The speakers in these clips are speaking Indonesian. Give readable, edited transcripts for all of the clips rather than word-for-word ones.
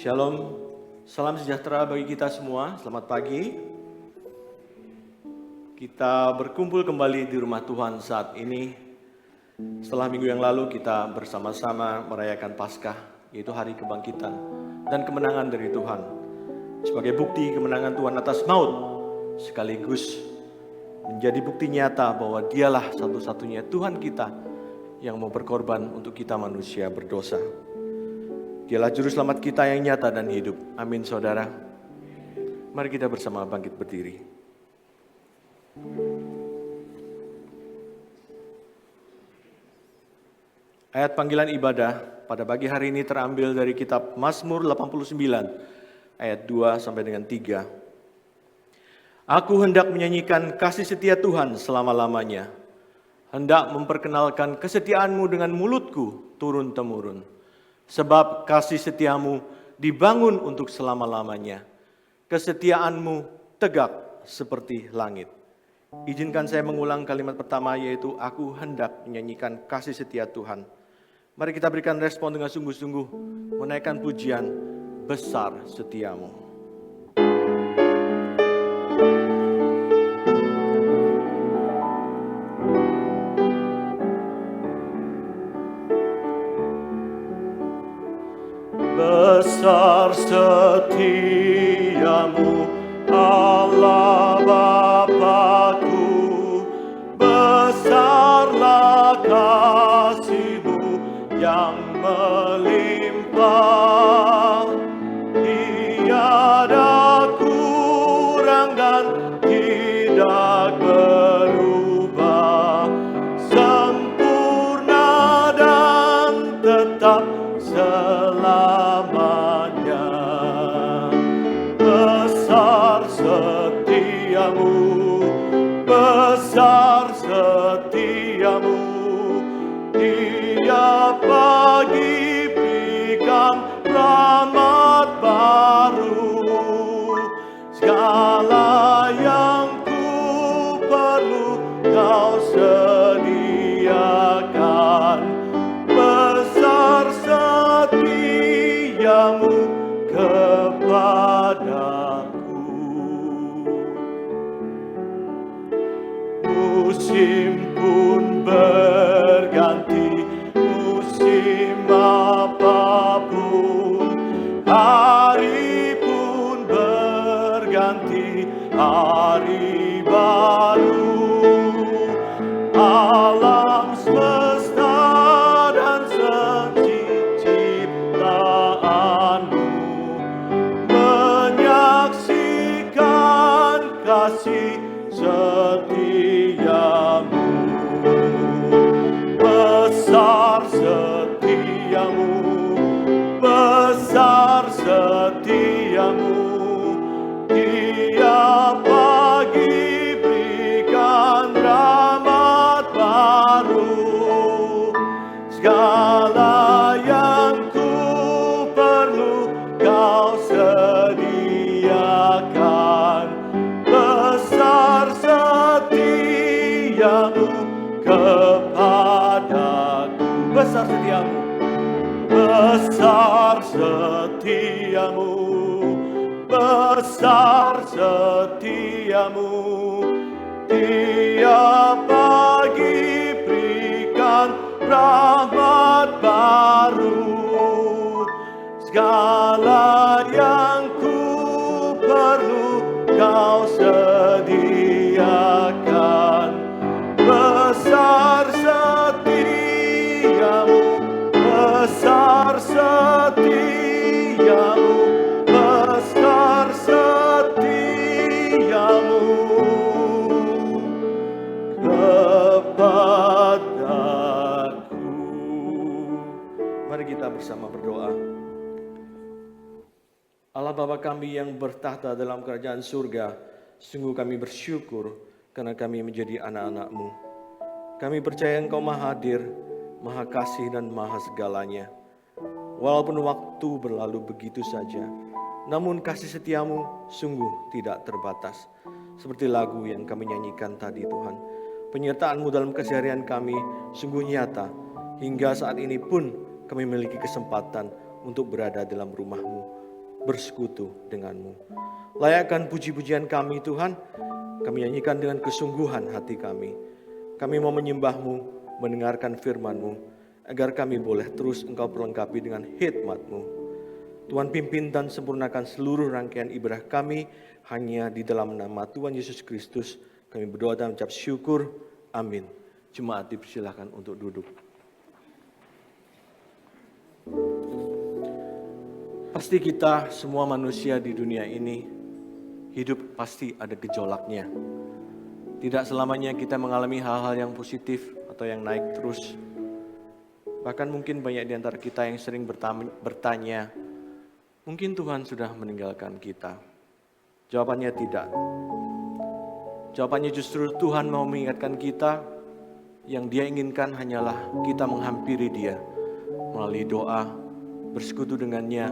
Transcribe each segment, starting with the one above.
Shalom, salam sejahtera bagi kita semua, selamat pagi. Kita berkumpul kembali di rumah Tuhan saat ini. Setelah minggu yang lalu kita bersama-sama merayakan Paskah, yaitu hari kebangkitan dan kemenangan dari Tuhan. Sebagai bukti kemenangan Tuhan atas maut, sekaligus menjadi bukti nyata bahwa Dialah satu-satunya Tuhan kita yang mau berkorban untuk kita manusia berdosa. Dialah juru selamat kita yang nyata dan hidup. Amin, saudara. Mari kita bersama bangkit berdiri. Ayat panggilan ibadah pada pagi hari ini terambil dari kitab Mazmur 89 ayat 2 sampai dengan 3. Aku hendak menyanyikan kasih setia Tuhan selama-lamanya. Hendak memperkenalkan kesetiaanmu dengan mulutku turun-temurun. Sebab kasih setiamu dibangun untuk selama-lamanya. Kesetiaanmu tegak seperti langit. Izinkan saya mengulang kalimat pertama, yaitu aku hendak menyanyikan kasih setia Tuhan. Mari kita berikan respon dengan sungguh-sungguh, menaikkan pujian, besar setiamu. Besar setiamu Allah Bapa-Ku, besarlah kasih-Mu yang melimpah. Tiada kurang dan tidak berubah, sempurna dan tetap selamanya. Besar setiamu, besar setiamu. Tiap pagi berikan rahmat baru. Segala yang ku perlu Kau sediakan. Besar setiamu kepadaku. Musim pun berganti, musim apapun, hari pun berganti, hari baru. Alam semesta dan ciptaanmu menyaksikan kasih setiamu. Besar setiamu, besar setiamu. Tiap pagi berikan rahmat baru. Segala yang ku perlu Kau sediakan. Besar setiamu kepadaku. Besar setiamu, besar setiamu, besar setiamu. Tiap pagi berikan rahmat baru. Segala yang ku perlu Kau sediakan. Besar setiamu, besar setiamu, besar setiamu kepadaku. Mari kita bersama berdoa. Allah Bapa kami yang bertahta dalam kerajaan surga, sungguh kami bersyukur karena kami menjadi anak-anak-Mu. Kami percaya Engkau Maha Hadir, Maha Kasih dan Maha segalanya. Walaupun waktu berlalu begitu saja, namun kasih setiamu sungguh tidak terbatas. Seperti lagu yang kami nyanyikan tadi Tuhan. Penyertaan-Mu dalam keseharian kami sungguh nyata. Hingga saat ini pun kami memiliki kesempatan untuk berada dalam rumah-Mu. bersekutu denganmu. Layakkan puji-pujian kami Tuhan, kami nyanyikan dengan kesungguhan hati kami. Kami mau menyembah-Mu, mendengarkan firman-Mu, agar kami boleh terus Engkau perlengkapi dengan hikmat-Mu. Tuhan pimpin dan sempurnakan seluruh rangkaian ibadah kami, hanya di dalam nama Tuhan Yesus Kristus. Kami berdoa dan mengucap syukur. Amin. Jemaat dipersilakan untuk duduk. Pasti kita semua manusia di dunia ini hidup pasti ada gejolaknya. Tidak selamanya kita mengalami hal-hal yang positif atau yang naik terus. Bahkan mungkin banyak di antara kita yang sering bertanya, mungkin Tuhan sudah meninggalkan kita. Jawabannya tidak. Jawabannya justru Tuhan mau mengingatkan kita, yang Dia inginkan hanyalah kita menghampiri Dia melalui doa, bersekutu dengannya,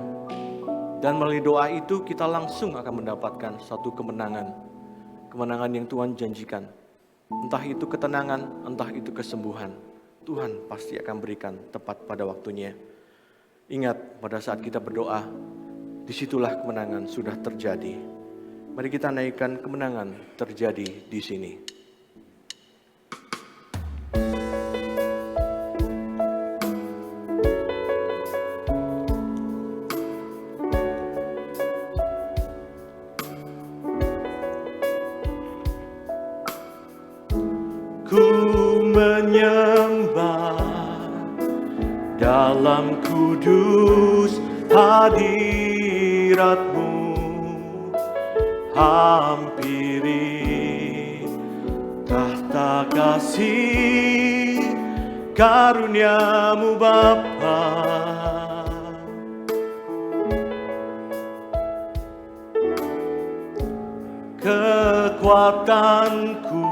dan melalui doa itu kita langsung akan mendapatkan satu kemenangan. Kemenangan yang Tuhan janjikan. Entah itu ketenangan, entah itu kesembuhan. Tuhan pasti akan berikan tepat pada waktunya. Ingat, pada saat kita berdoa, disitulah kemenangan sudah terjadi. Mari kita naikkan kemenangan terjadi di sini. Ku menyembah dalam kudus hadirat-Mu, hampiri tahta kasih karunia-Mu Bapa. Kekuatanku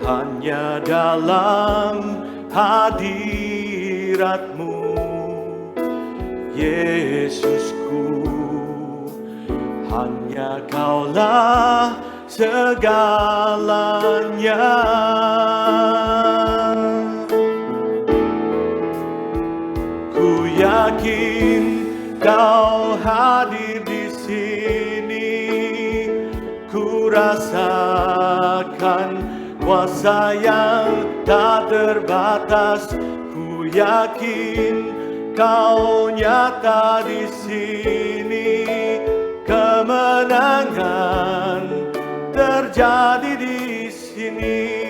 hanya dalam hadirat-Mu, Yesusku. Hanya Kaulah segalanya. Ku yakin Kau hadir di sini, ku rasakan kuasa yang tak terbatas. Ku yakin Kau nyata di sini, kemenangan terjadi di sini.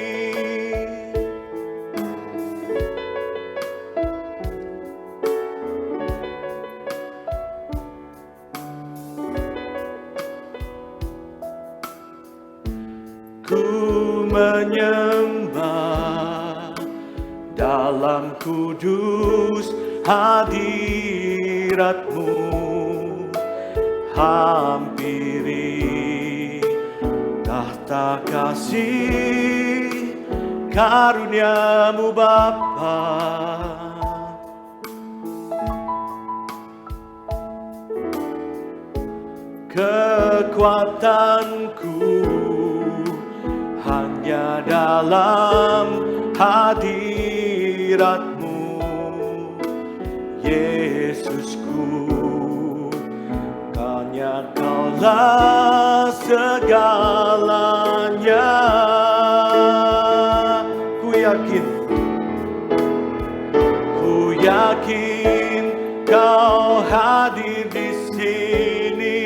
Ku menyembah dalam kudus hadirat-Mu, hampiri tahta kasih karunia-Mu Bapa. Kekuatanku hanya dalam hadirat-Mu, Yesusku. Hanya Kaulah segalanya. Ku yakin Kau hadir di sini,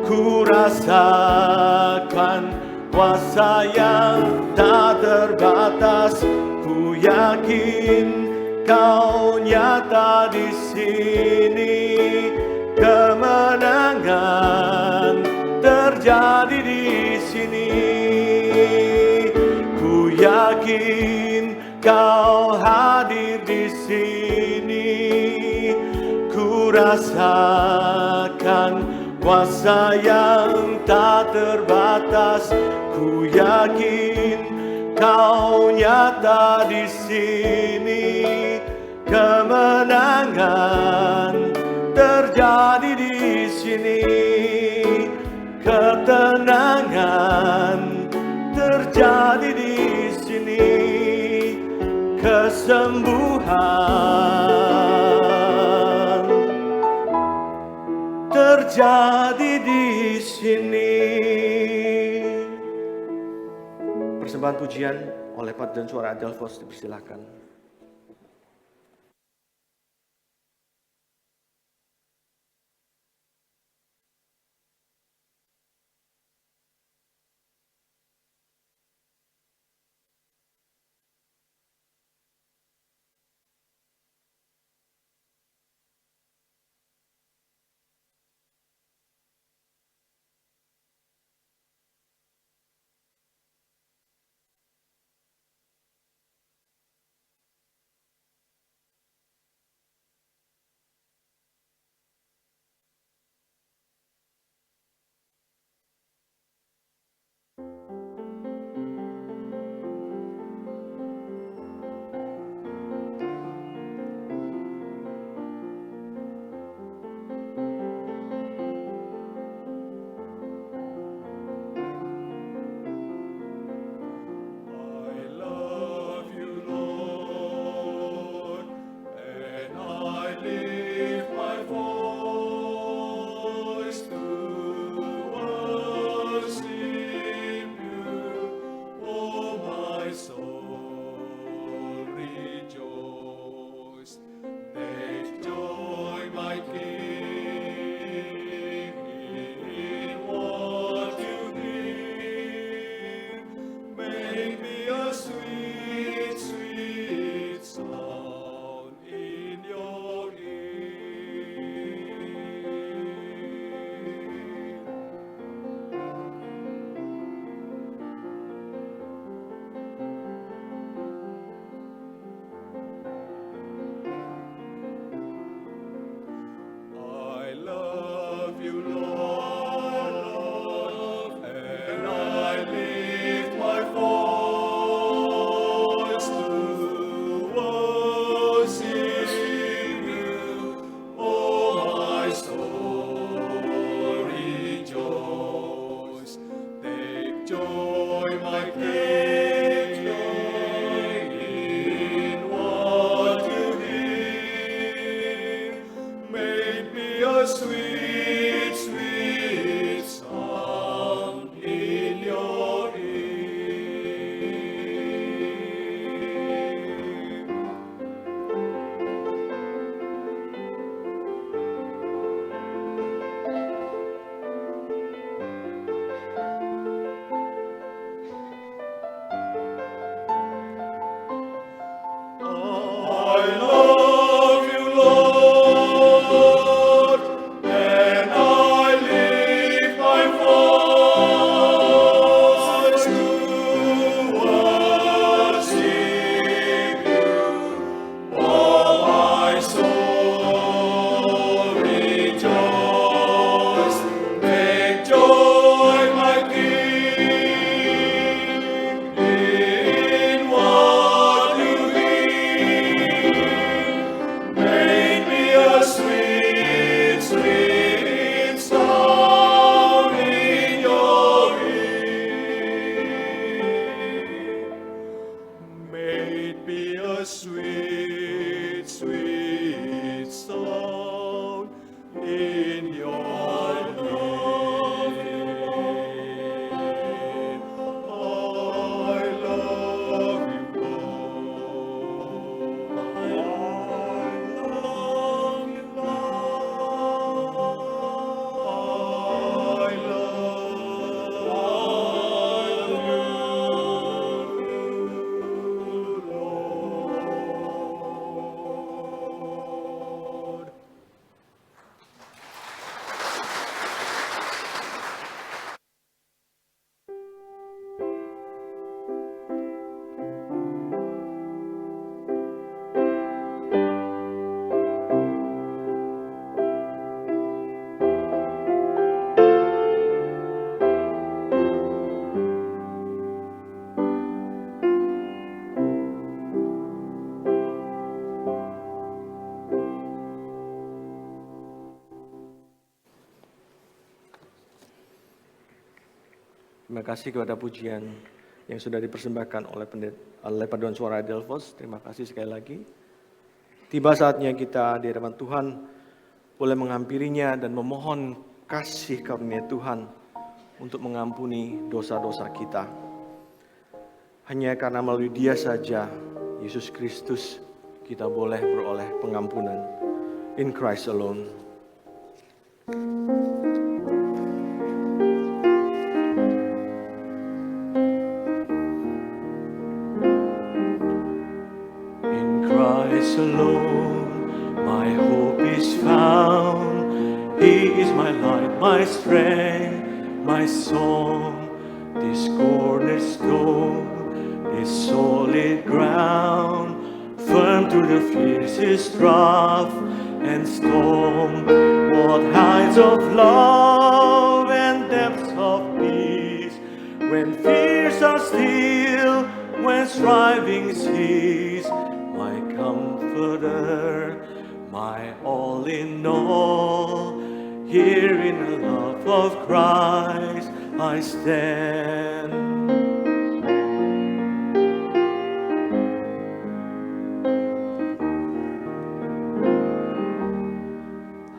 ku rasakan kuasa yang tak terbatas. Ku yakin Kau nyata di sini, kemenangan terjadi di sini. Ku yakin Kau hadir di sini, ku rasakan kuasa yang tak terbatas. Ku yakin Kau nyata di sini, kemenangan terjadi di sini, ketenangan terjadi di sini, kesembuhan terjadi di sini. Persembahan pujian oleh paduan suara Adelphos dipersilakan. Terima kasih kepada pujian yang sudah dipersembahkan oleh paduan suara Adelphos. Terima kasih sekali lagi. Tiba saatnya kita di hadapan Tuhan boleh menghampirinya dan memohon kasih karunia Tuhan untuk mengampuni dosa-dosa kita. Hanya karena melalui Dia saja, Yesus Kristus, kita boleh beroleh pengampunan. In Christ alone. In Christ alone, my hope is found. He is my light, my strength, my song. This cornerstone, this solid ground, firm through the fiercest drought and storm. What heights of love and depths of peace, when fears are still, when striving cease. My comforter, my all in all, here in the love of Christ I stand.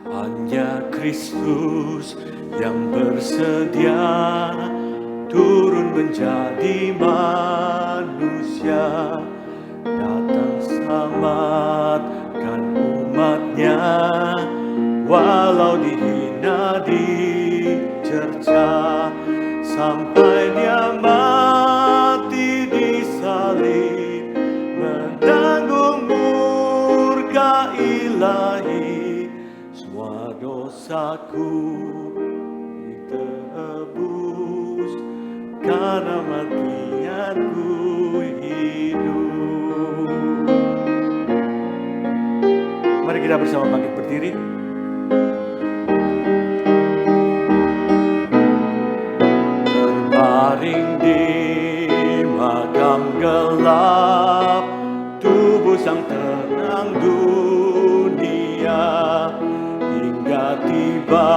Hanya Kristus yang bersedia turun menjadi manusia, datang selamatkan umatnya, walau dihina dicerca, sampai Dia mati di salib, menanggung murka ilahi. Semua dosaku ditebus, karena matinya ku hidup. Mari kita bersama bangkit berdiri. Terbaring di makam gelap, tubuh sang terang dunia, hingga tiba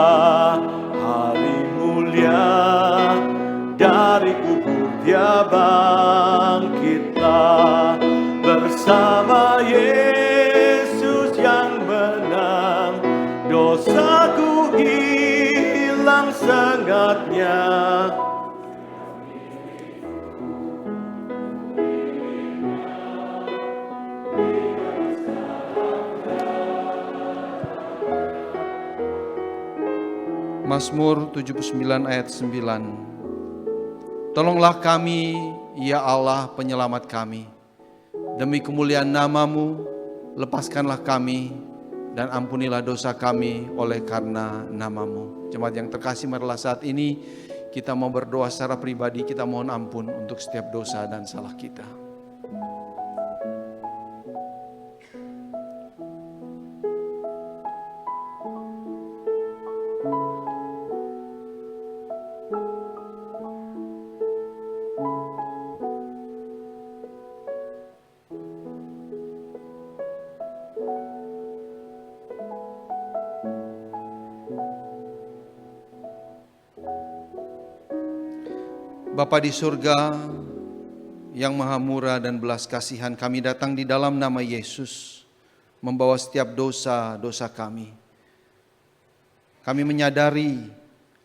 hari mulia, dari kubur Dia bangkitlah, bersama Yesus yang menang, dosaku hilang sengatnya. Mazmur 79 ayat 9. Tolonglah kami, ya Allah penyelamat kami. Demi kemuliaan nama-Mu, lepaskanlah kami dan ampunilah dosa kami oleh karena nama-Mu. Jemaat yang terkasih, marilah saat ini kita mau berdoa secara pribadi, kita mohon ampun untuk setiap dosa dan salah kita. Bapa di surga yang maha murah dan belas kasihan, kami datang di dalam nama Yesus membawa setiap dosa-dosa kami. Kami menyadari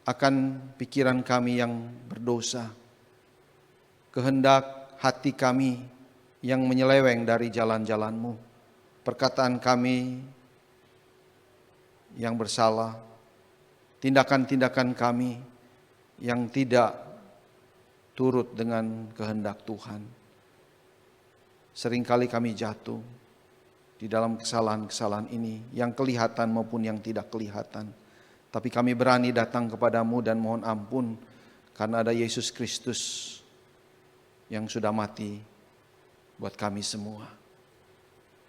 akan pikiran kami yang berdosa, kehendak hati kami yang menyeleweng dari jalan-jalan-Mu, perkataan kami yang bersalah, tindakan-tindakan kami yang tidak turut dengan kehendak Tuhan. Seringkali kami jatuh di dalam kesalahan-kesalahan ini, yang kelihatan maupun yang tidak kelihatan. Tapi kami berani datang kepadamu dan mohon ampun, karena ada Yesus Kristus yang sudah mati buat kami semua.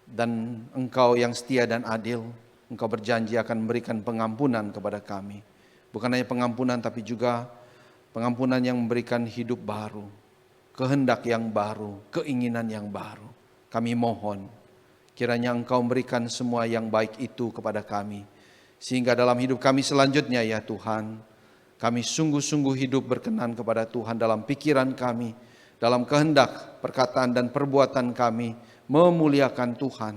Dan Engkau yang setia dan adil, Engkau berjanji akan memberikan pengampunan kepada kami. Bukan hanya pengampunan, tapi juga pengampunan yang memberikan hidup baru, kehendak yang baru, keinginan yang baru. Kami mohon, kiranya Engkau memberikan semua yang baik itu kepada kami, sehingga dalam hidup kami selanjutnya ya Tuhan, kami sungguh-sungguh hidup berkenan kepada Tuhan dalam pikiran kami, dalam kehendak, perkataan dan perbuatan kami, memuliakan Tuhan,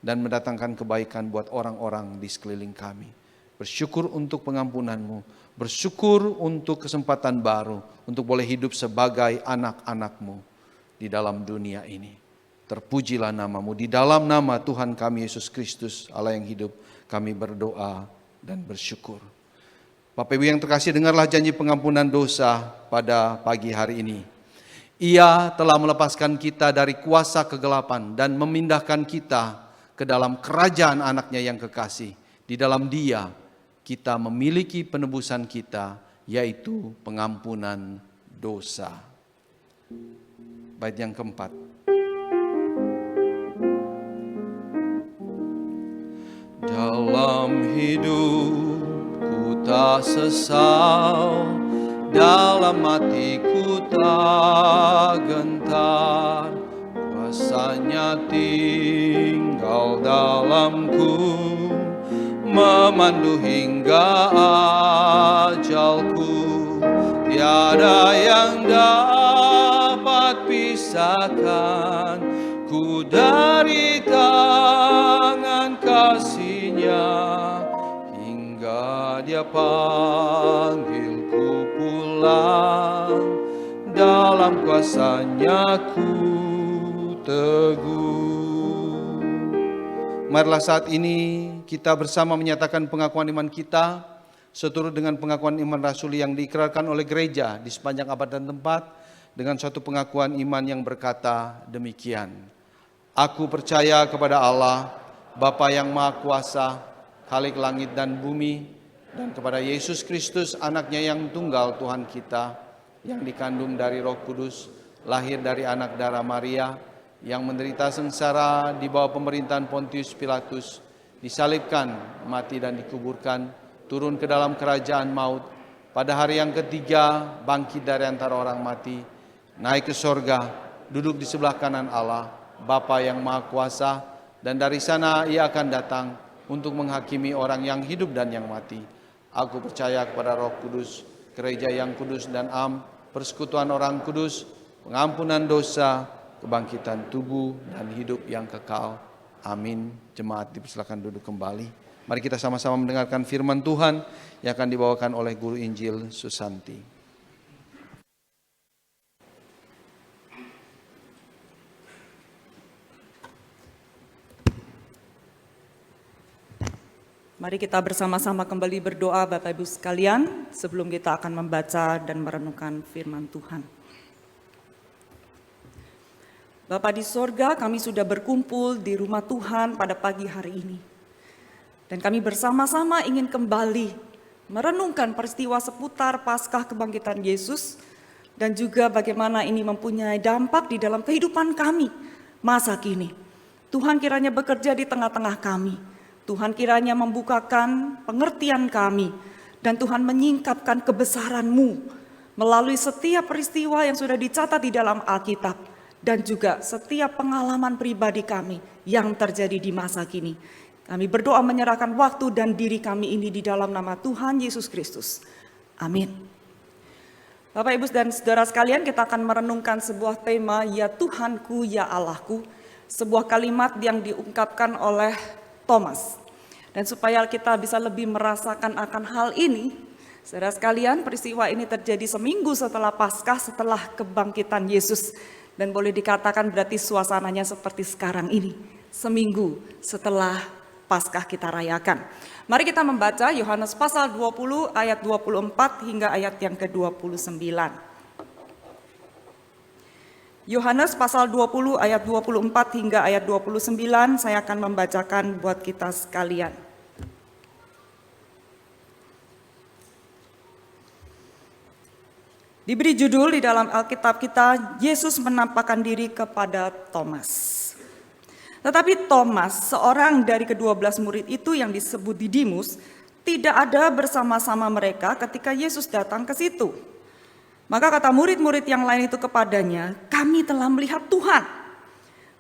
dan mendatangkan kebaikan buat orang-orang di sekeliling kami. Bersyukur untuk pengampunan-Mu, bersyukur untuk kesempatan baru, untuk boleh hidup sebagai anak-anak-Mu di dalam dunia ini. Terpujilah nama-Mu, di dalam nama Tuhan kami Yesus Kristus, Allah yang hidup, kami berdoa dan bersyukur. Bapak Ibu yang terkasih, dengarlah janji pengampunan dosa pada pagi hari ini. Ia telah melepaskan kita dari kuasa kegelapan dan memindahkan kita ke dalam kerajaan anaknya yang kekasih. Di dalam Dia kita memiliki penebusan kita, yaitu pengampunan dosa. Bait yang keempat. Dalam hidupku tak sesal, dalam hatiku tak gentar, kuasanya tinggal dalamku, memandu hingga ajalku. Tiada yang dapat pisahkan ku dari tangan kasih-Nya, hingga Dia panggilku pulang, dalam kuasa-Nya ku teguh. Marilah saat ini kita bersama menyatakan pengakuan iman kita seturut dengan pengakuan iman rasuli yang diikrarkan oleh gereja di sepanjang abad dan tempat, dengan suatu pengakuan iman yang berkata demikian. Aku percaya kepada Allah, Bapa yang Maha Kuasa, Khalik langit dan bumi, dan kepada Yesus Kristus, anaknya yang tunggal Tuhan kita, yang dikandung dari Roh Kudus, lahir dari anak darah Maria, yang menderita sengsara di bawah pemerintahan Pontius Pilatus, disalibkan, mati dan dikuburkan, turun ke dalam kerajaan maut, pada hari yang ketiga bangkit dari antara orang mati, naik ke sorga, duduk di sebelah kanan Allah, Bapa yang Maha Kuasa, dan dari sana Ia akan datang untuk menghakimi orang yang hidup dan yang mati. Aku percaya kepada Roh Kudus, gereja yang kudus dan am, persekutuan orang kudus, pengampunan dosa, kebangkitan tubuh dan hidup yang kekal. Amin. Jemaat dipersilakan duduk kembali. Mari kita sama-sama mendengarkan firman Tuhan yang akan dibawakan oleh Guru Injil Susanti. Mari kita bersama-sama kembali berdoa Bapak Ibu sekalian sebelum kita akan membaca dan merenungkan firman Tuhan. Bapa di sorga, kami sudah berkumpul di rumah Tuhan pada pagi hari ini. Dan kami bersama-sama ingin kembali merenungkan peristiwa seputar Paskah kebangkitan Yesus dan juga bagaimana ini mempunyai dampak di dalam kehidupan kami masa kini. Tuhan kiranya bekerja di tengah-tengah kami. Tuhan kiranya membukakan pengertian kami dan Tuhan menyingkapkan kebesaran-Mu melalui setiap peristiwa yang sudah dicatat di dalam Alkitab dan juga setiap pengalaman pribadi kami yang terjadi di masa kini. Kami berdoa menyerahkan waktu dan diri kami ini di dalam nama Tuhan Yesus Kristus. Amin. Bapak, Ibu, dan saudara sekalian, kita akan merenungkan sebuah tema, ya Tuhanku, ya Allahku. Sebuah kalimat yang diungkapkan oleh Thomas. Dan supaya kita bisa lebih merasakan akan hal ini, saudara sekalian, peristiwa ini terjadi seminggu setelah Paskah, setelah kebangkitan Yesus. Dan boleh dikatakan berarti suasananya seperti sekarang ini, seminggu setelah Paskah kita rayakan. Mari kita membaca Yohanes pasal 20 ayat 24 hingga ayat yang ke-29. Yohanes pasal 20 ayat 24 hingga ayat 29, saya akan membacakan buat kita sekalian. Diberi judul di dalam Alkitab kita, Yesus menampakkan diri kepada Thomas. Tetapi Thomas, seorang dari ke-12 murid itu yang disebut Didimus, tidak ada bersama-sama mereka ketika Yesus datang ke situ. Maka kata murid-murid yang lain itu kepadanya, kami telah melihat Tuhan.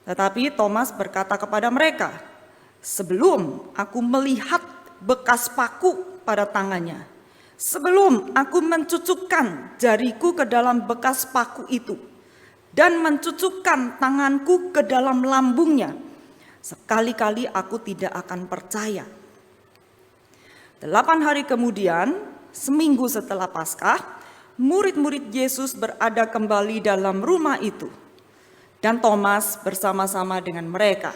Tetapi Thomas berkata kepada mereka, sebelum aku melihat bekas paku pada tangannya, sebelum aku mencucukkan jariku ke dalam bekas paku itu, dan mencucukkan tanganku ke dalam lambungnya, sekali-kali aku tidak akan percaya. 8 hari kemudian, seminggu setelah Paskah, murid-murid Yesus berada kembali dalam rumah itu, dan Thomas bersama-sama dengan mereka.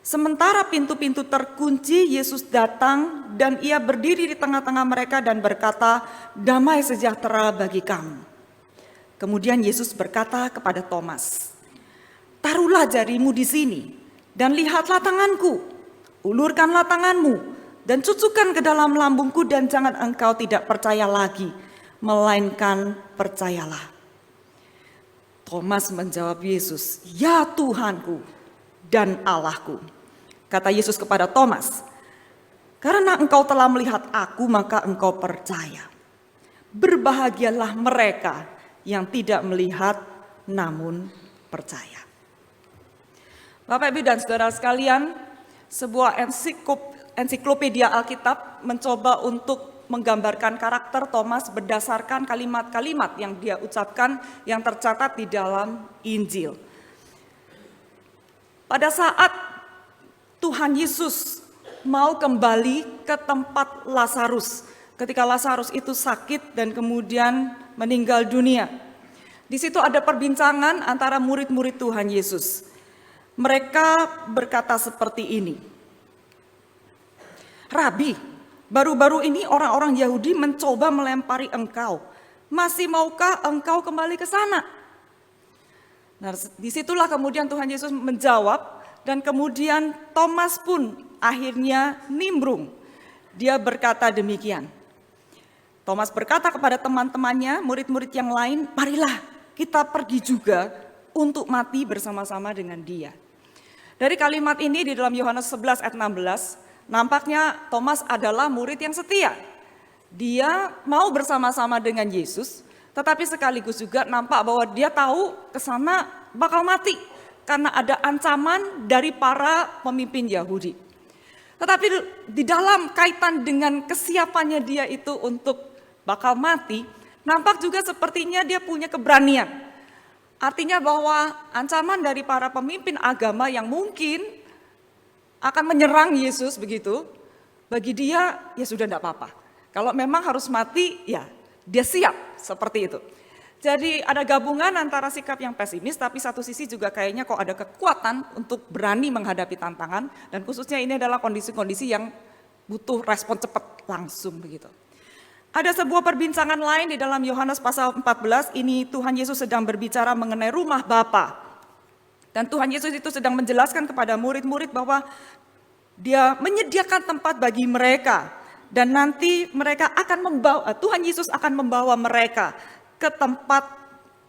Sementara pintu-pintu terkunci, Yesus datang dan ia berdiri di tengah-tengah mereka dan berkata, "Damai sejahtera bagi kamu." Kemudian Yesus berkata kepada Thomas, "Taruhlah jarimu di sini dan lihatlah tanganku. Ulurkanlah tanganmu dan cucukkan ke dalam lambungku, dan jangan engkau tidak percaya lagi, melainkan percayalah." Thomas menjawab Yesus, "Ya Tuhanku dan Allahku." Kata Yesus kepada Thomas, "Karena engkau telah melihat aku, maka engkau percaya. Berbahagialah mereka yang tidak melihat namun percaya." Bapak, Ibu, dan saudara sekalian, sebuah ensiklopedia Alkitab mencoba untuk menggambarkan karakter Thomas berdasarkan kalimat-kalimat yang dia ucapkan yang tercatat di dalam Injil. Pada saat Tuhan Yesus mau kembali ke tempat Lazarus, ketika Lazarus itu sakit dan kemudian meninggal dunia. Di situ ada perbincangan antara murid-murid Tuhan Yesus. Mereka berkata seperti ini, "Rabi, baru-baru ini orang-orang Yahudi mencoba melempari engkau. Masih maukah engkau kembali ke sana?" Nah, disitulah kemudian Tuhan Yesus menjawab, dan kemudian Thomas pun akhirnya nimbrung. Dia berkata demikian. Thomas berkata kepada teman-temannya, murid-murid yang lain, "Marilah kita pergi juga untuk mati bersama-sama dengan dia." Dari kalimat ini di dalam Yohanes 11 ayat 16, nampaknya Thomas adalah murid yang setia. Dia mau bersama-sama dengan Yesus, tetapi sekaligus juga nampak bahwa dia tahu ke sana bakal mati karena ada ancaman dari para pemimpin Yahudi. Tetapi di dalam kaitan dengan kesiapannya dia itu untuk bakal mati, nampak juga sepertinya dia punya keberanian. Artinya bahwa ancaman dari para pemimpin agama yang mungkin akan menyerang Yesus begitu, bagi dia ya sudah tidak apa-apa. Kalau memang harus mati, ya dia siap seperti itu. Jadi ada gabungan antara sikap yang pesimis, tapi satu sisi juga kayaknya kok ada kekuatan untuk berani menghadapi tantangan, dan khususnya ini adalah kondisi-kondisi yang butuh respon cepat langsung begitu. Ada sebuah perbincangan lain di dalam Yohanes pasal 14, ini Tuhan Yesus sedang berbicara mengenai rumah Bapa. Dan Tuhan Yesus itu sedang menjelaskan kepada murid-murid bahwa dia menyediakan tempat bagi mereka, dan nanti mereka akan membawa, Tuhan Yesus akan membawa mereka ke tempat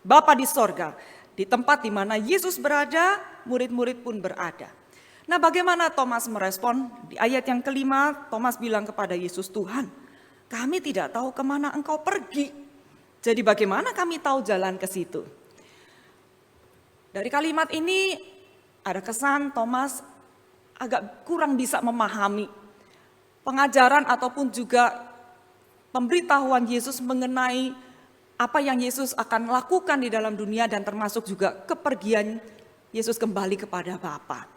Bapa di sorga. Di tempat di mana Yesus berada, murid-murid pun berada. Nah, bagaimana Thomas merespon? Di ayat yang kelima, Thomas bilang kepada Yesus, "Tuhan, kami tidak tahu kemana engkau pergi. Jadi bagaimana kami tahu jalan ke situ?" Dari kalimat ini ada kesan Thomas agak kurang bisa memahami pengajaran ataupun juga pemberitahuan Yesus mengenai apa yang Yesus akan lakukan di dalam dunia, dan termasuk juga kepergian Yesus kembali kepada Bapa.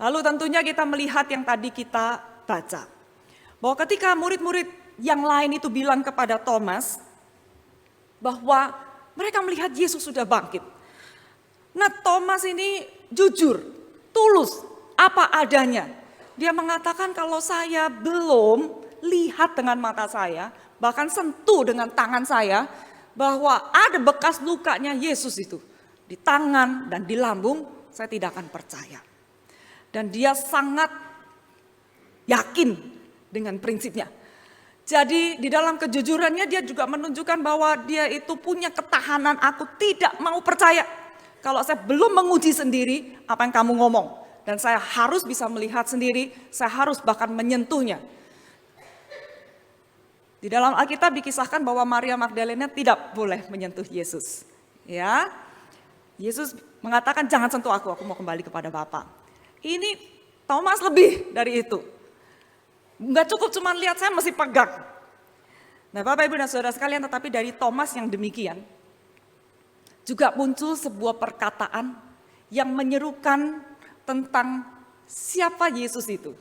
Lalu tentunya kita melihat yang tadi kita baca, bahwa ketika murid-murid yang lain itu bilang kepada Thomas bahwa mereka melihat Yesus sudah bangkit. Nah, Thomas ini jujur, tulus, apa adanya. Dia mengatakan, kalau saya belum lihat dengan mata saya, bahkan sentuh dengan tangan saya, bahwa ada bekas lukanya Yesus itu di tangan dan di lambung, saya tidak akan percaya. Dan dia sangat yakin dengan prinsipnya. Jadi di dalam kejujurannya dia juga menunjukkan bahwa dia itu punya ketahanan, aku tidak mau percaya kalau saya belum menguji sendiri apa yang kamu ngomong. Dan saya harus bisa melihat sendiri, saya harus bahkan menyentuhnya. Di dalam Alkitab dikisahkan bahwa Maria Magdalena tidak boleh menyentuh Yesus. Ya, Yesus mengatakan jangan sentuh aku mau kembali kepada Bapa. Ini Thomas lebih dari itu. Enggak cukup cuma lihat, saya mesti pegang. Nah, Bapak, Ibu, dan saudara sekalian, tetapi dari Thomas yang demikian juga muncul sebuah perkataan yang menyerukan tentang siapa Yesus itu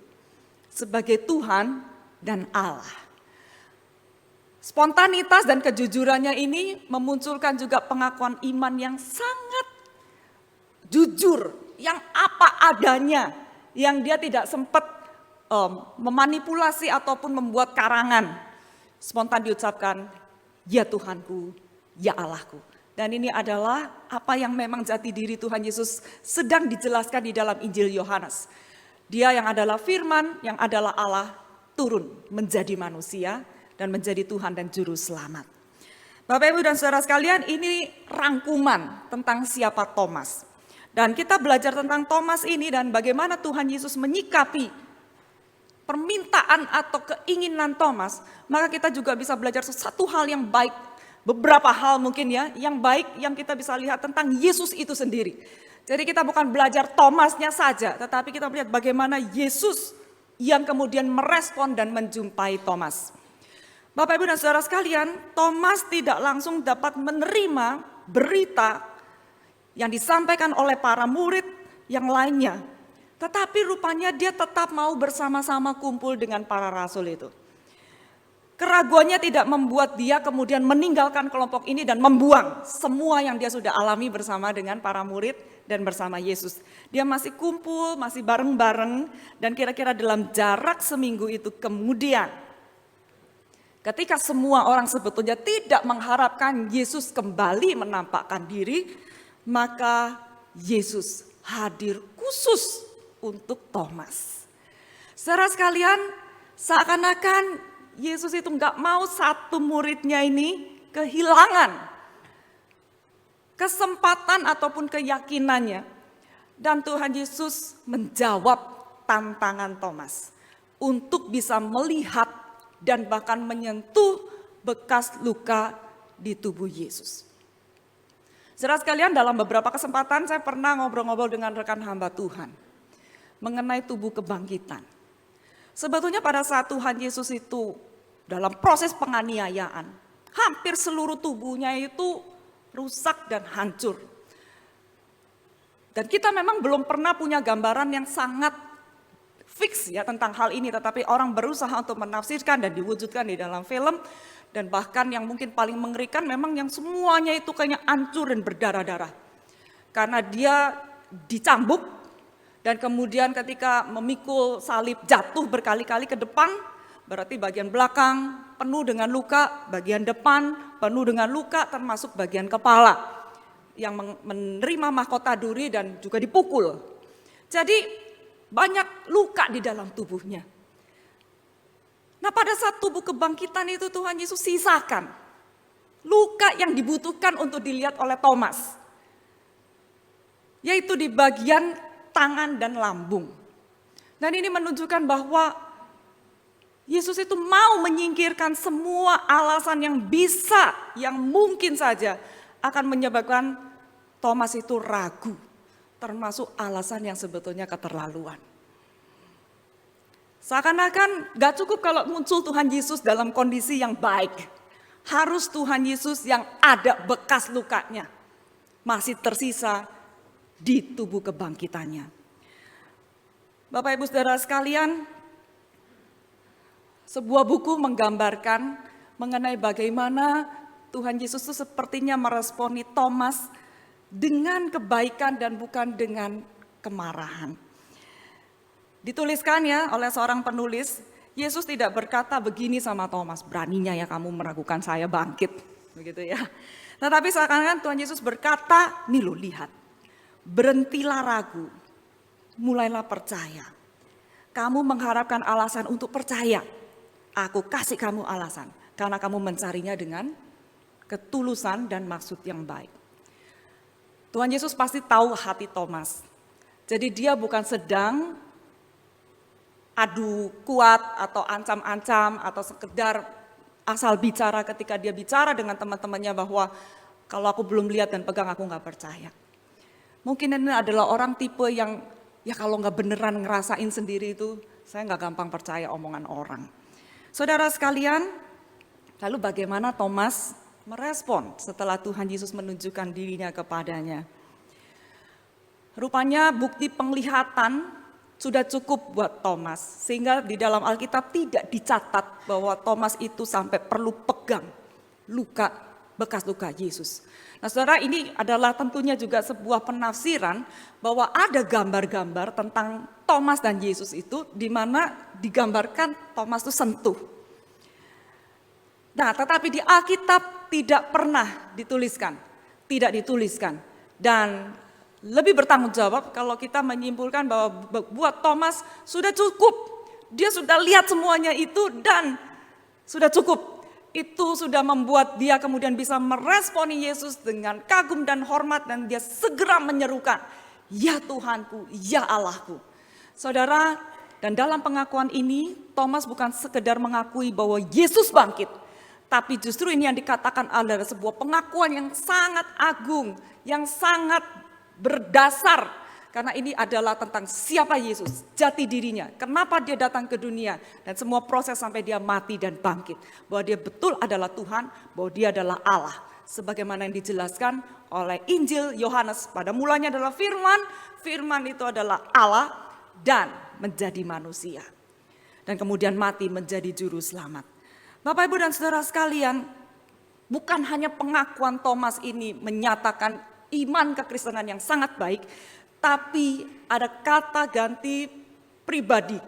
sebagai Tuhan dan Allah. Spontanitas dan kejujurannya ini memunculkan juga pengakuan iman yang sangat jujur, yang apa adanya, yang dia tidak sempat memanipulasi ataupun membuat karangan. Spontan diucapkan, ya Tuhanku, ya Allahku. Dan ini adalah apa yang memang jati diri Tuhan Yesus sedang dijelaskan di dalam Injil Yohanes. Dia yang adalah firman, yang adalah Allah, turun menjadi manusia dan menjadi Tuhan dan Juru Selamat. Bapak Ibu dan Saudara sekalian, ini rangkuman tentang siapa Thomas. Dan kita belajar tentang Thomas ini dan bagaimana Tuhan Yesus menyikapi permintaan atau keinginan Thomas, maka kita juga bisa belajar sesuatu hal yang baik, beberapa hal mungkin ya, yang baik yang kita bisa lihat tentang Yesus itu sendiri. Jadi kita bukan belajar Thomasnya saja, tetapi kita melihat bagaimana Yesus yang kemudian merespon dan menjumpai Thomas. Bapak Ibu dan Saudara sekalian, Thomas tidak langsung dapat menerima berita yang disampaikan oleh para murid yang lainnya. Tetapi rupanya dia tetap mau bersama-sama kumpul dengan para rasul itu. Keraguannya tidak membuat dia kemudian meninggalkan kelompok ini dan membuang semua yang dia sudah alami bersama dengan para murid dan bersama Yesus. Dia masih kumpul, masih bareng-bareng, dan kira-kira dalam jarak seminggu itu kemudian, ketika semua orang sebetulnya tidak mengharapkan Yesus kembali menampakkan diri, maka Yesus hadir khusus untuk Thomas. Saudara sekalian, seakan-akan Yesus itu enggak mau satu muridnya ini kehilangan kesempatan ataupun keyakinannya. Dan Tuhan Yesus menjawab tantangan Thomas untuk bisa melihat dan bahkan menyentuh bekas luka di tubuh Yesus. Saudara sekalian, dalam beberapa kesempatan saya pernah ngobrol-ngobrol dengan rekan hamba Tuhan mengenai tubuh kebangkitan. Sebetulnya pada saat Tuhan Yesus itu dalam proses penganiayaan, hampir seluruh tubuhnya itu rusak dan hancur. Dan kita memang belum pernah punya gambaran yang sangat fix ya tentang hal ini, tetapi orang berusaha untuk menafsirkan dan diwujudkan di dalam film. Dan bahkan yang mungkin paling mengerikan memang yang semuanya itu kayaknya hancur dan berdarah-darah. Karena dia dicambuk dan kemudian ketika memikul salib jatuh berkali-kali ke depan, berarti bagian belakang penuh dengan luka, bagian depan penuh dengan luka termasuk bagian kepala yang menerima mahkota duri dan juga dipukul. Jadi banyak luka di dalam tubuhnya. Nah, pada saat tubuh kebangkitan itu Tuhan Yesus sisakan luka yang dibutuhkan untuk dilihat oleh Thomas, yaitu di bagian tangan dan lambung. Dan ini menunjukkan bahwa Yesus itu mau menyingkirkan semua alasan yang bisa, yang mungkin saja akan menyebabkan Thomas itu ragu, termasuk alasan yang sebetulnya keterlaluan. Seakan-akan gak cukup kalau muncul Tuhan Yesus dalam kondisi yang baik. Harus Tuhan Yesus yang ada bekas lukanya masih tersisa di tubuh kebangkitannya. Bapak Ibu Saudara sekalian, sebuah buku menggambarkan mengenai bagaimana Tuhan Yesus itu sepertinya meresponi Thomas dengan kebaikan dan bukan dengan kemarahan. Dituliskan ya oleh seorang penulis, Yesus tidak berkata begini sama Thomas, beraninya ya kamu meragukan saya bangkit, begitu ya. Tetapi seakan-akan Tuhan Yesus berkata, nih lo lihat, berhentilah ragu, mulailah percaya. Kamu mengharapkan alasan untuk percaya, aku kasih kamu alasan, karena kamu mencarinya dengan ketulusan dan maksud yang baik. Tuhan Yesus pasti tahu hati Thomas, jadi dia bukan sedang adu kuat atau ancam-ancam atau sekedar asal bicara ketika dia bicara dengan teman-temannya bahwa kalau aku belum lihat dan pegang aku gak percaya. Mungkin ini adalah orang tipe yang ya kalau gak beneran ngerasain sendiri itu saya gak gampang percaya omongan orang. Saudara sekalian, lalu bagaimana Thomas merespon setelah Tuhan Yesus menunjukkan dirinya kepadanya? Rupanya bukti penglihatan sudah cukup buat Thomas, sehingga di dalam Alkitab tidak dicatat bahwa Thomas itu sampai perlu pegang luka, bekas luka Yesus. Nah saudara, ini adalah tentunya juga sebuah penafsiran bahwa ada gambar-gambar tentang Thomas dan Yesus itu, di mana digambarkan Thomas itu sentuh. Nah tetapi di Alkitab tidak pernah dituliskan, tidak dituliskan. Dan lebih bertanggung jawab kalau kita menyimpulkan bahwa buat Thomas sudah cukup. Dia sudah lihat semuanya itu dan sudah cukup. Itu sudah membuat dia kemudian bisa meresponi Yesus dengan kagum dan hormat, dan dia segera menyerukan, "Ya Tuhanku, ya Allahku." Saudara, dan dalam pengakuan ini Thomas bukan sekedar mengakui bahwa Yesus bangkit, tapi justru ini yang dikatakan adalah sebuah pengakuan yang sangat agung, yang sangat berdasar, karena ini adalah tentang siapa Yesus, jati dirinya, kenapa dia datang ke dunia, dan semua proses sampai dia mati dan bangkit. Bahwa dia betul adalah Tuhan, bahwa dia adalah Allah. Sebagaimana yang dijelaskan oleh Injil Yohanes, pada mulanya adalah firman, firman itu adalah Allah dan menjadi manusia. Dan kemudian mati menjadi juru selamat. Bapak, Ibu, dan saudara sekalian, bukan hanya pengakuan Thomas ini menyatakan iman kekristenan yang sangat baik, tapi ada kata ganti pribadi,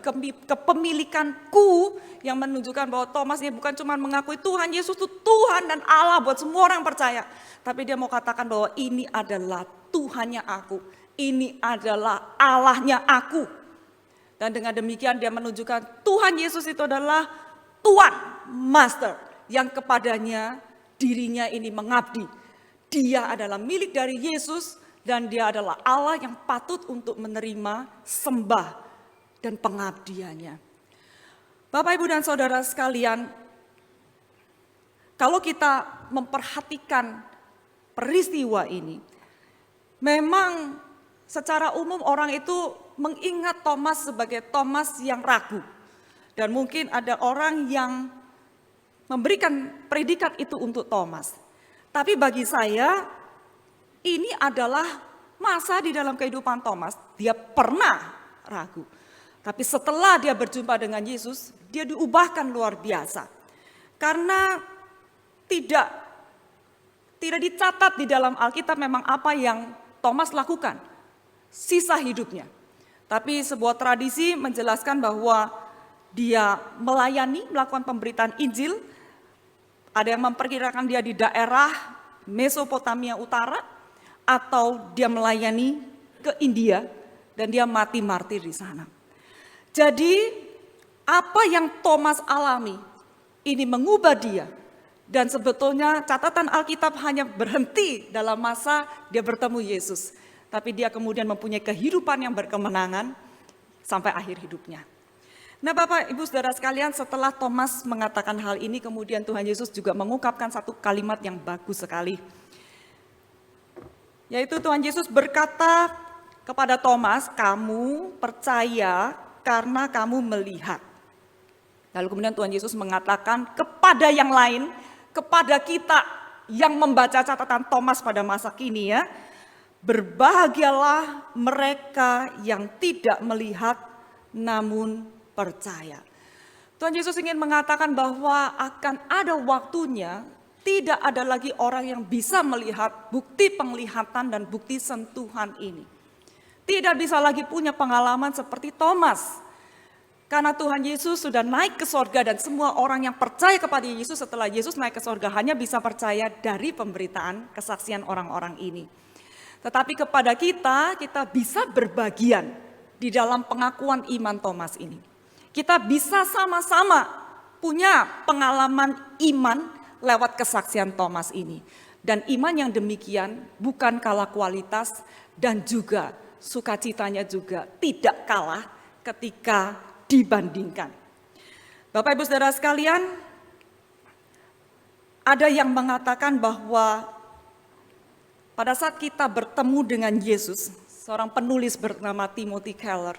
kepemilikanku, yang menunjukkan bahwa Thomas ini bukan cuma mengakui Tuhan Yesus itu Tuhan dan Allah buat semua orang percaya, tapi dia mau katakan bahwa ini adalah Tuhannya aku, ini adalah Allahnya aku. Dan dengan demikian dia menunjukkan Tuhan Yesus itu adalah Tuhan, Master, yang kepadanya dirinya ini mengabdi. Dia adalah milik dari Yesus dan dia adalah Allah yang patut untuk menerima sembah dan pengabdiannya. Bapak, Ibu, dan saudara sekalian, kalau kita memperhatikan peristiwa ini, memang secara umum orang itu mengingat Thomas sebagai Thomas yang ragu. Dan mungkin ada orang yang memberikan predikat itu untuk Thomas. Tapi bagi saya, ini adalah masa di dalam kehidupan Thomas. Dia pernah ragu. Tapi setelah dia berjumpa dengan Yesus, dia diubahkan luar biasa. Karena tidak dicatat di dalam Alkitab memang apa yang Thomas lakukan sisa hidupnya. Tapi sebuah tradisi menjelaskan bahwa dia melakukan pemberitaan Injil. Ada yang memperkirakan dia di daerah Mesopotamia Utara, atau dia melayani ke India dan dia mati martir di sana. Jadi apa yang Thomas alami ini mengubah dia, dan sebetulnya catatan Alkitab hanya berhenti dalam masa dia bertemu Yesus, tapi dia kemudian mempunyai kehidupan yang berkemenangan sampai akhir hidupnya. Nah Bapak, Ibu, saudara sekalian, setelah Thomas mengatakan hal ini, kemudian Tuhan Yesus juga mengungkapkan satu kalimat yang bagus sekali. Yaitu Tuhan Yesus berkata kepada Thomas, "Kamu percaya karena kamu melihat." Lalu kemudian Tuhan Yesus mengatakan kepada yang lain, kepada kita yang membaca catatan Thomas pada masa kini ya, "Berbahagialah mereka yang tidak melihat namun percaya." Tuhan Yesus ingin mengatakan bahwa akan ada waktunya tidak ada lagi orang yang bisa melihat bukti penglihatan dan bukti sentuhan ini. Tidak bisa lagi punya pengalaman seperti Thomas. Karena Tuhan Yesus sudah naik ke sorga dan semua orang yang percaya kepada Yesus setelah Yesus naik ke sorga hanya bisa percaya dari pemberitaan kesaksian orang-orang ini. Tetapi kepada kita bisa berbagian di dalam pengakuan iman Thomas ini. Kita bisa sama-sama punya pengalaman iman lewat kesaksian Thomas ini. Dan iman yang demikian bukan kalah kualitas dan juga sukacitanya juga tidak kalah ketika dibandingkan. Bapak, Ibu, saudara sekalian, ada yang mengatakan bahwa pada saat kita bertemu dengan Yesus, seorang penulis bernama Timothy Keller,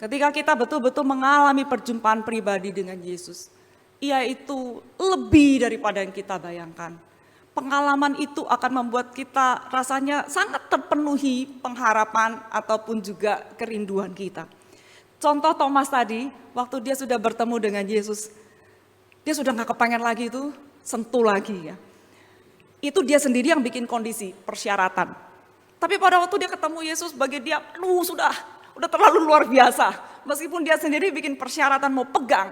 ketika kita betul-betul mengalami perjumpaan pribadi dengan Yesus, ia itu lebih daripada yang kita bayangkan. pengalaman itu akan membuat kita rasanya sangat terpenuhi pengharapan ataupun juga kerinduan kita. Contoh Thomas tadi, waktu dia sudah bertemu dengan Yesus, dia sudah gak kepengen lagi itu sentuh lagi ya. Itu dia sendiri yang bikin kondisi, persyaratan. Tapi pada waktu dia ketemu Yesus, bagi dia, sudah terlalu luar biasa. Meskipun dia sendiri bikin persyaratan mau pegang,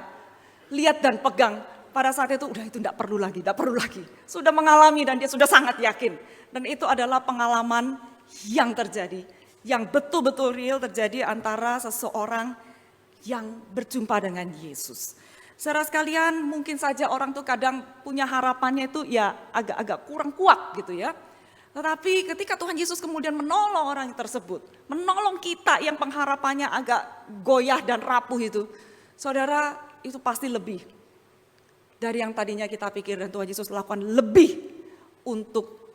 lihat dan pegang. Pada saat itu udah itu tidak perlu lagi. Sudah mengalami dan dia sudah sangat yakin. Dan itu adalah pengalaman yang terjadi. Yang betul-betul real terjadi antara seseorang yang berjumpa dengan Yesus. Saudara sekalian, mungkin saja orang tuh kadang punya harapannya itu ya agak-agak kurang kuat gitu ya. Tetapi ketika Tuhan Yesus kemudian menolong orang tersebut, menolong kita yang pengharapannya agak goyah dan rapuh itu, saudara, itu pasti lebih dari yang tadinya kita pikir, dan Tuhan Yesus lakukan lebih untuk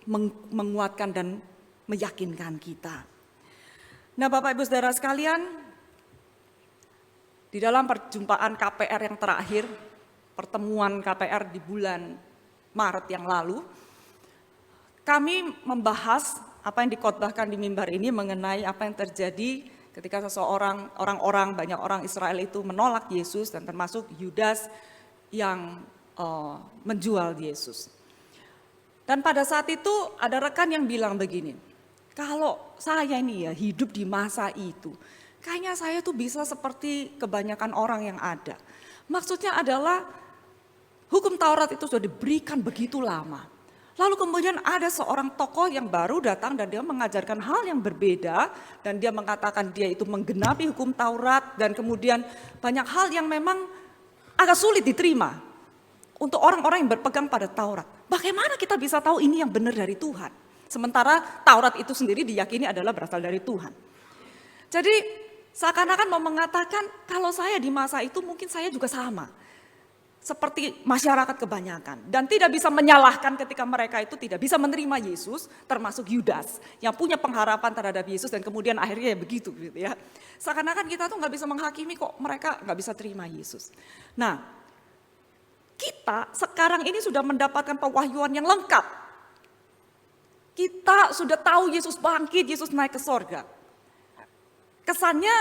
menguatkan dan meyakinkan kita. Nah, Bapak Ibu Saudara sekalian, di dalam perjumpaan KPR yang terakhir, pertemuan KPR di bulan Maret yang lalu, kami membahas apa yang dikhotbahkan di mimbar ini mengenai apa yang terjadi ketika banyak orang Israel itu menolak Yesus, dan termasuk Yudas yang menjual Yesus. Dan pada saat itu ada rekan yang bilang begini, kalau saya ini ya hidup di masa itu, kayaknya saya tuh bisa seperti kebanyakan orang yang ada. Maksudnya adalah hukum Taurat itu sudah diberikan begitu lama. Lalu kemudian ada seorang tokoh yang baru datang dan dia mengajarkan hal yang berbeda. Dan dia mengatakan dia itu menggenapi hukum Taurat, dan kemudian banyak hal yang memang agak sulit diterima untuk orang-orang yang berpegang pada Taurat. Bagaimana kita bisa tahu ini yang benar dari Tuhan? Sementara Taurat itu sendiri diyakini adalah berasal dari Tuhan. Jadi seakan-akan mau mengatakan kalau saya di masa itu mungkin saya juga sama. Seperti masyarakat kebanyakan. Dan tidak bisa menyalahkan ketika mereka itu tidak bisa menerima Yesus, termasuk Yudas yang punya pengharapan terhadap Yesus dan kemudian akhirnya ya begitu gitu ya. Seakan-akan kita tuh gak bisa menghakimi kok mereka gak bisa terima Yesus. Nah, kita sekarang ini sudah mendapatkan pewahyuan yang lengkap. Kita sudah tahu Yesus bangkit, Yesus naik ke sorga. Kesannya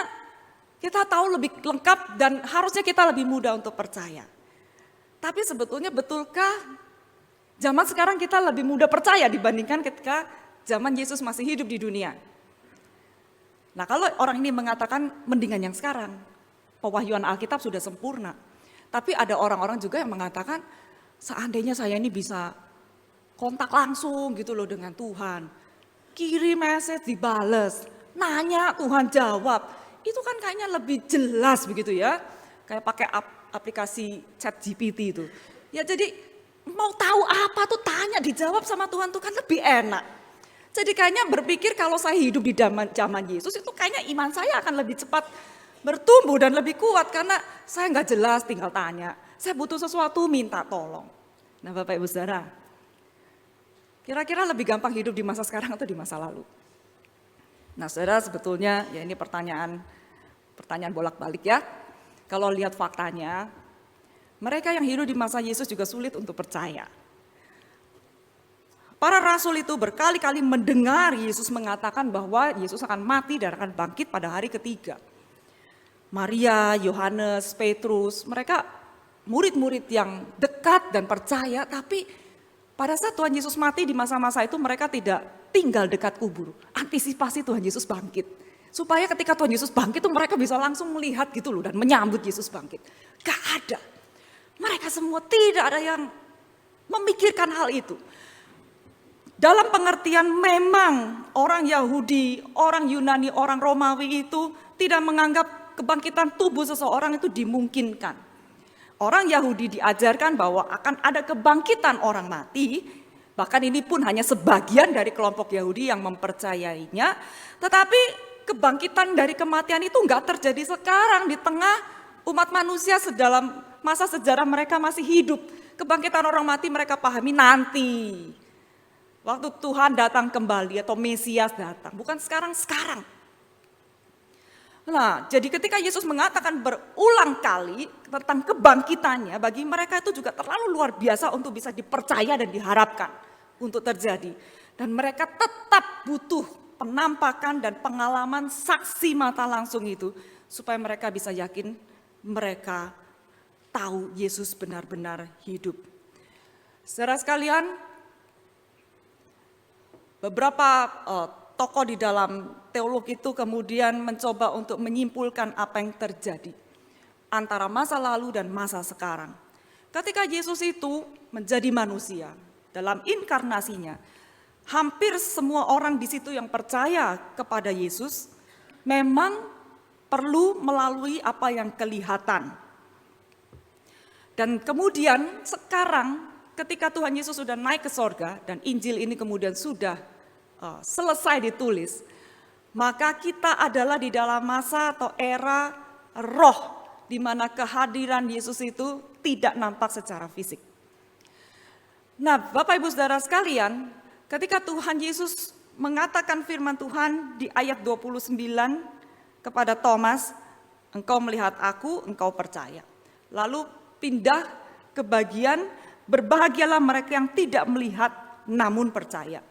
kita tahu lebih lengkap dan harusnya kita lebih mudah untuk percaya. Tapi sebetulnya betulkah zaman sekarang kita lebih mudah percaya dibandingkan ketika zaman Yesus masih hidup di dunia? Nah, kalau orang ini mengatakan mendingan yang sekarang, pewahyuan Alkitab sudah sempurna. Tapi ada orang-orang juga yang mengatakan seandainya saya ini bisa kontak langsung gitu loh dengan Tuhan. Kirim message dibales. Nanya Tuhan jawab, itu kan kayaknya lebih jelas begitu ya. Kayak pakai aplikasi ChatGPT itu. Ya jadi mau tahu apa tuh tanya dijawab sama Tuhan tuh kan lebih enak. Jadi kayaknya berpikir kalau saya hidup di zaman Yesus itu kayaknya iman saya akan lebih cepat bertumbuh dan lebih kuat. Karena saya nggak jelas tinggal tanya, saya butuh sesuatu minta tolong. Nah Bapak Ibu Saudara, kira-kira lebih gampang hidup di masa sekarang atau di masa lalu? Nah saudara, sebetulnya ya ini pertanyaan bolak-balik ya. Kalau lihat faktanya, mereka yang hidup di masa Yesus juga sulit untuk percaya. Para rasul itu berkali-kali mendengar Yesus mengatakan bahwa Yesus akan mati dan akan bangkit pada hari ketiga. Maria, Yohanes, Petrus, mereka murid-murid yang dekat dan percaya, tapi pada saat Tuhan Yesus mati di masa-masa itu mereka tidak tinggal dekat kubur, antisipasi Tuhan Yesus bangkit. Supaya ketika Tuhan Yesus bangkit itu mereka bisa langsung melihat gitu loh dan menyambut Yesus bangkit. Gak ada. Mereka semua tidak ada yang memikirkan hal itu. Dalam pengertian memang orang Yahudi, orang Yunani, orang Romawi itu tidak menganggap kebangkitan tubuh seseorang itu dimungkinkan. Orang Yahudi diajarkan bahwa akan ada kebangkitan orang mati. Bahkan ini pun hanya sebagian dari kelompok Yahudi yang mempercayainya. Tetapi kebangkitan dari kematian itu enggak terjadi sekarang di tengah umat manusia dalam masa sejarah mereka masih hidup. Kebangkitan orang mati mereka pahami nanti. Waktu Tuhan datang kembali atau Mesias datang. Bukan sekarang. Nah, jadi ketika Yesus mengatakan berulang kali tentang kebangkitannya, bagi mereka itu juga terlalu luar biasa untuk bisa dipercaya dan diharapkan. untuk terjadi. Dan mereka tetap butuh penampakan dan pengalaman saksi mata langsung itu, supaya mereka bisa yakin mereka tahu Yesus benar-benar hidup. Saudara sekalian, beberapa tokoh di dalam teologi itu kemudian mencoba untuk menyimpulkan apa yang terjadi antara masa lalu dan masa sekarang. Ketika Yesus itu menjadi manusia dalam inkarnasinya, hampir semua orang di situ yang percaya kepada Yesus memang perlu melalui apa yang kelihatan. Dan kemudian sekarang ketika Tuhan Yesus sudah naik ke sorga dan Injil ini kemudian sudah selesai ditulis, maka kita adalah di dalam masa atau era roh di mana kehadiran Yesus itu tidak nampak secara fisik. Nah, Bapak Ibu Saudara sekalian, ketika Tuhan Yesus mengatakan firman Tuhan di ayat 29 kepada Thomas, engkau melihat aku, engkau percaya. Lalu pindah ke bagian, berbahagialah mereka yang tidak melihat namun percaya.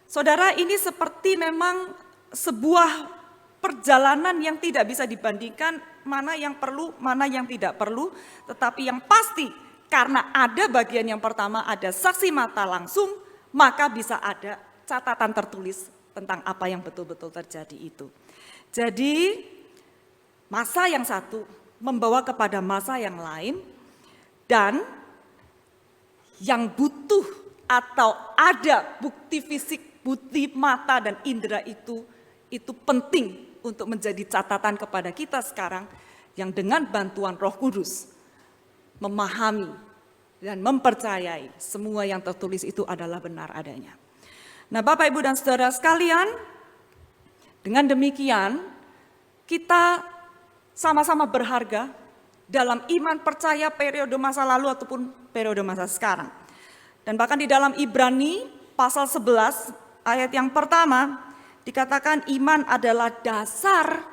Saudara, ini seperti memang sebuah perjalanan yang tidak bisa dibandingkan mana yang perlu, mana yang tidak perlu. Tetapi yang pasti karena ada bagian yang pertama ada saksi mata langsung, maka bisa ada catatan tertulis tentang apa yang betul-betul terjadi itu. Jadi masa yang satu membawa kepada masa yang lain, dan yang butuh atau ada bukti fisik, bukti mata dan indera itu penting untuk menjadi catatan kepada kita sekarang yang dengan bantuan Roh Kudus memahami dan mempercayai semua yang tertulis itu adalah benar adanya. Nah, Bapak, Ibu, dan Saudara sekalian, dengan demikian kita sama-sama berharga dalam iman percaya periode masa lalu ataupun periode masa sekarang. Dan bahkan di dalam Ibrani pasal 11 ayat yang pertama dikatakan iman adalah dasar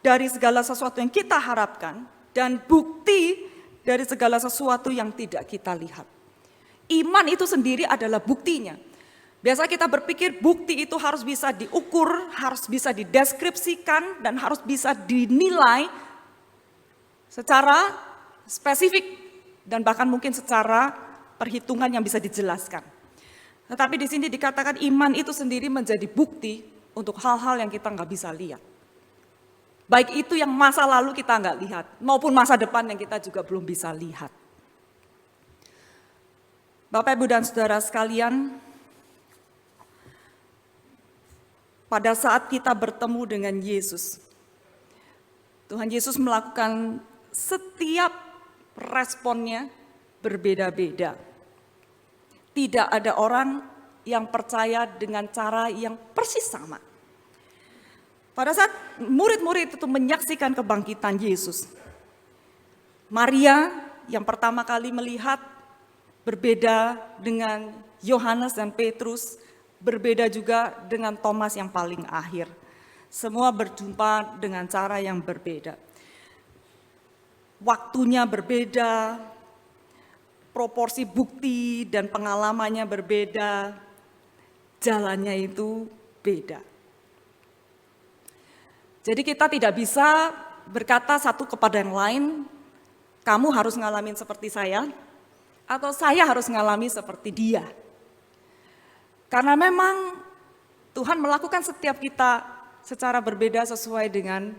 dari segala sesuatu yang kita harapkan dan bukti dari segala sesuatu yang tidak kita lihat. Iman itu sendiri adalah buktinya. Biasa kita berpikir bukti itu harus bisa diukur, harus bisa dideskripsikan, dan harus bisa dinilai secara spesifik dan bahkan mungkin secara perhitungan yang bisa dijelaskan. Tetapi di sini dikatakan iman itu sendiri menjadi bukti untuk hal-hal yang kita nggak bisa lihat. Baik itu yang masa lalu kita nggak lihat, maupun masa depan yang kita juga belum bisa lihat. Bapak, Ibu, dan Saudara sekalian, pada saat kita bertemu dengan Yesus, Tuhan Yesus melakukan setiap responnya berbeda-beda. Tidak ada orang yang percaya dengan cara yang persis sama. Pada saat murid-murid itu menyaksikan kebangkitan Yesus, Maria yang pertama kali melihat berbeda dengan Yohanes dan Petrus, berbeda juga dengan Thomas yang paling akhir. Semua berjumpa dengan cara yang berbeda. Waktunya berbeda, proporsi bukti dan pengalamannya berbeda, jalannya itu beda. Jadi kita tidak bisa berkata satu kepada yang lain, kamu harus ngalamin seperti saya, atau saya harus ngalami seperti dia. Karena memang Tuhan melakukan setiap kita secara berbeda sesuai dengan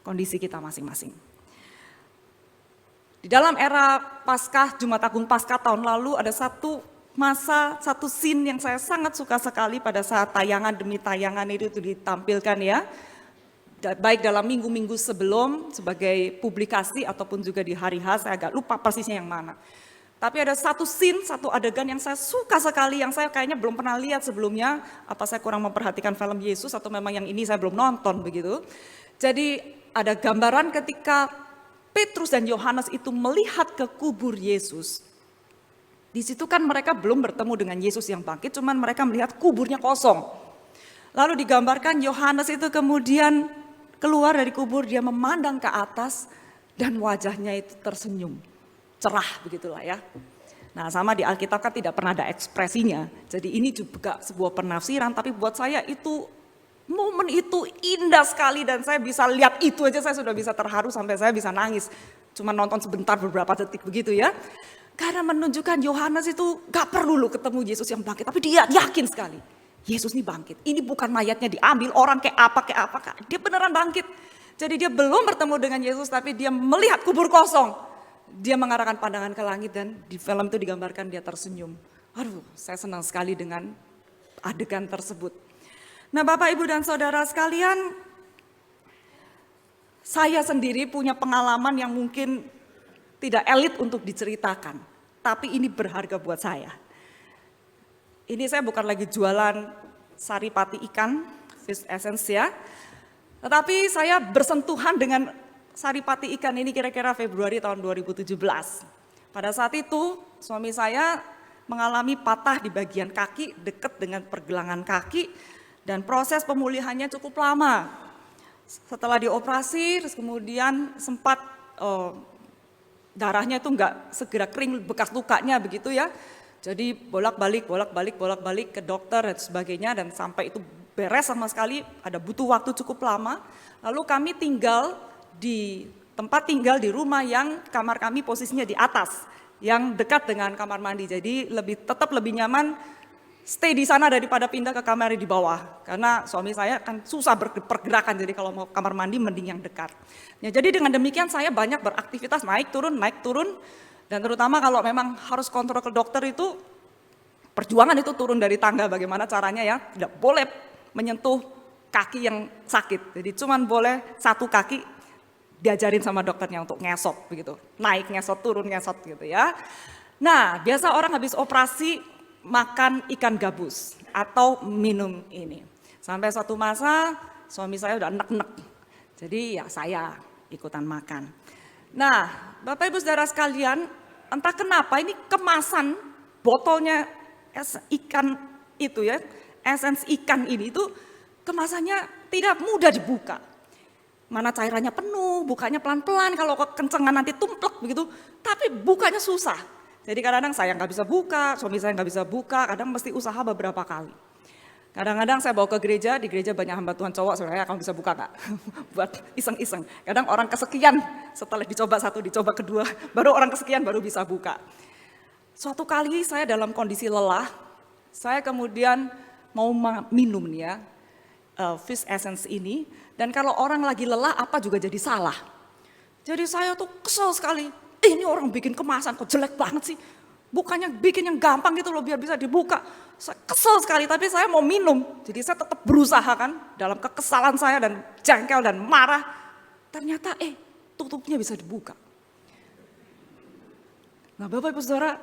kondisi kita masing-masing. Di dalam era Paskah, Jumat Agung Paskah tahun lalu ada satu masa, satu scene yang saya sangat suka sekali pada saat tayangan demi tayangan itu ditampilkan ya. Baik dalam minggu-minggu sebelum sebagai publikasi ataupun juga di hari H, saya agak lupa persisnya yang mana. Tapi ada satu scene, satu adegan yang saya suka sekali, yang saya kayaknya belum pernah lihat sebelumnya. Apa saya kurang memperhatikan film Yesus atau memang yang ini saya belum nonton begitu. Jadi ada gambaran ketika Petrus dan Yohanes itu melihat ke kubur Yesus. Di situ kan mereka belum bertemu dengan Yesus yang bangkit, cuman mereka melihat kuburnya kosong. Lalu digambarkan Yohanes itu kemudian keluar dari kubur, dia memandang ke atas dan wajahnya itu tersenyum. Cerah begitulah ya. Nah, sama di Alkitab kan tidak pernah ada ekspresinya. Jadi ini juga sebuah penafsiran, tapi buat saya itu momen itu indah sekali dan saya bisa lihat itu aja saya sudah bisa terharu sampai saya bisa nangis. Cuma nonton sebentar beberapa detik begitu ya. Karena menunjukkan Yohanes itu gak perlu loh ketemu Yesus yang bangkit, tapi dia yakin sekali. Yesus ini bangkit, ini bukan mayatnya diambil orang kayak apa, dia beneran bangkit. Jadi dia belum bertemu dengan Yesus tapi dia melihat kubur kosong. Dia mengarahkan pandangan ke langit dan di film itu digambarkan dia tersenyum. Aduh, saya senang sekali dengan adegan tersebut. Nah, Bapak, Ibu, dan Saudara sekalian, saya sendiri punya pengalaman yang mungkin tidak elit untuk diceritakan, tapi ini berharga buat saya. Ini saya bukan lagi jualan saripati ikan, fish essence ya, tetapi saya bersentuhan dengan saripati ikan ini kira-kira Februari tahun 2017. Pada saat itu suami saya mengalami patah di bagian kaki dekat dengan pergelangan kaki dan proses pemulihannya cukup lama. Setelah dioperasi terus kemudian sempat darahnya itu enggak segera kering bekas lukanya begitu ya. Jadi bolak-balik ke dokter dan sebagainya dan sampai itu beres sama sekali ada butuh waktu cukup lama. Lalu kami tinggal di tempat tinggal di rumah yang kamar kami posisinya di atas yang dekat dengan kamar mandi. Jadi tetap lebih nyaman stay di sana daripada pindah ke kamar di bawah. Karena suami saya kan susah berpergerakan jadi kalau mau kamar mandi mending yang dekat. Ya, jadi dengan demikian saya banyak beraktivitas naik turun. Dan terutama kalau memang harus kontrol ke dokter itu, perjuangan itu turun dari tangga bagaimana caranya ya, tidak boleh menyentuh kaki yang sakit. Jadi cuman boleh satu kaki diajarin sama dokternya untuk ngesot begitu. Naik ngesot, turun ngesot gitu ya. Nah, biasa orang habis operasi makan ikan gabus atau minum ini. Sampai suatu masa suami saya udah nek-nek. Jadi ya saya ikutan makan. Nah, Bapak Ibu Saudara sekalian, entah kenapa ini kemasan botolnya ikan itu ya, essence ikan ini itu kemasannya tidak mudah dibuka. Mana cairannya penuh, bukanya pelan-pelan, kalau kekencengan nanti tumplek begitu, tapi bukanya susah. Jadi kadang-kadang saya nggak bisa buka, suami saya nggak bisa buka, kadang mesti usaha beberapa kali. Kadang-kadang saya bawa ke gereja, di gereja banyak hamba Tuhan cowok, saudara kamu bisa buka nggak? Buat iseng-iseng. Kadang orang kesekian, setelah dicoba satu, dicoba kedua, baru orang kesekian baru bisa buka. Suatu kali saya dalam kondisi lelah, saya kemudian mau minum nih ya, fish essence ini, dan kalau orang lagi lelah apa juga jadi salah. Jadi saya tuh kesel sekali, ini orang bikin kemasan kok jelek banget sih. Bukannya bikin yang gampang gitu loh biar bisa dibuka. Saya kesel sekali tapi saya mau minum. Jadi saya tetap berusaha kan dalam kekesalan saya dan jengkel dan marah. Ternyata tutupnya bisa dibuka. Nah Bapak Ibu Saudara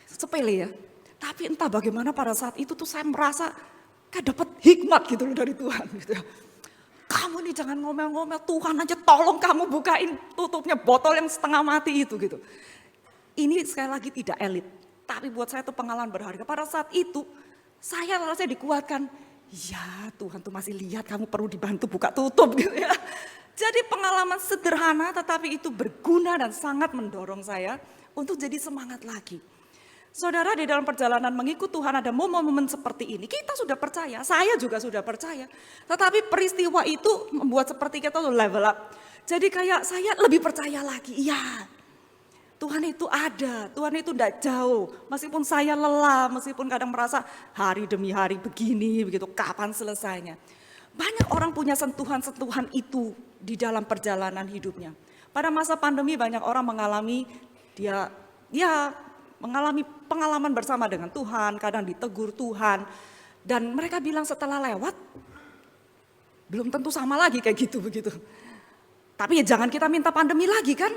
sepele ya. Tapi entah bagaimana pada saat itu tuh saya merasa kayak dapat hikmat gitu loh dari Tuhan gitu ya. Kamu nih jangan ngomel-ngomel, Tuhan aja tolong kamu bukain tutupnya botol yang setengah mati itu gitu. Ini sekali lagi tidak elit, tapi buat saya itu pengalaman berharga. Pada saat itu saya rasanya dikuatkan, ya Tuhan tuh masih lihat kamu perlu dibantu buka tutup gitu ya. Jadi pengalaman sederhana tetapi itu berguna dan sangat mendorong saya untuk jadi semangat lagi. Saudara, di dalam perjalanan mengikut Tuhan ada momen-momen seperti ini. Kita sudah percaya, saya juga sudah percaya. Tetapi peristiwa itu membuat seperti kita tuh level up. Jadi kayak saya lebih percaya lagi, iya. Tuhan itu ada, Tuhan itu tidak jauh. Meskipun saya lelah, meskipun kadang merasa hari demi hari begini, begitu kapan selesainya. Banyak orang punya sentuhan-sentuhan itu di dalam perjalanan hidupnya. Pada masa pandemi banyak orang mengalami mengalami pengalaman bersama dengan Tuhan, kadang ditegur Tuhan. Dan mereka bilang setelah lewat, belum tentu sama lagi kayak gitu begitu. Tapi ya jangan kita minta pandemi lagi kan.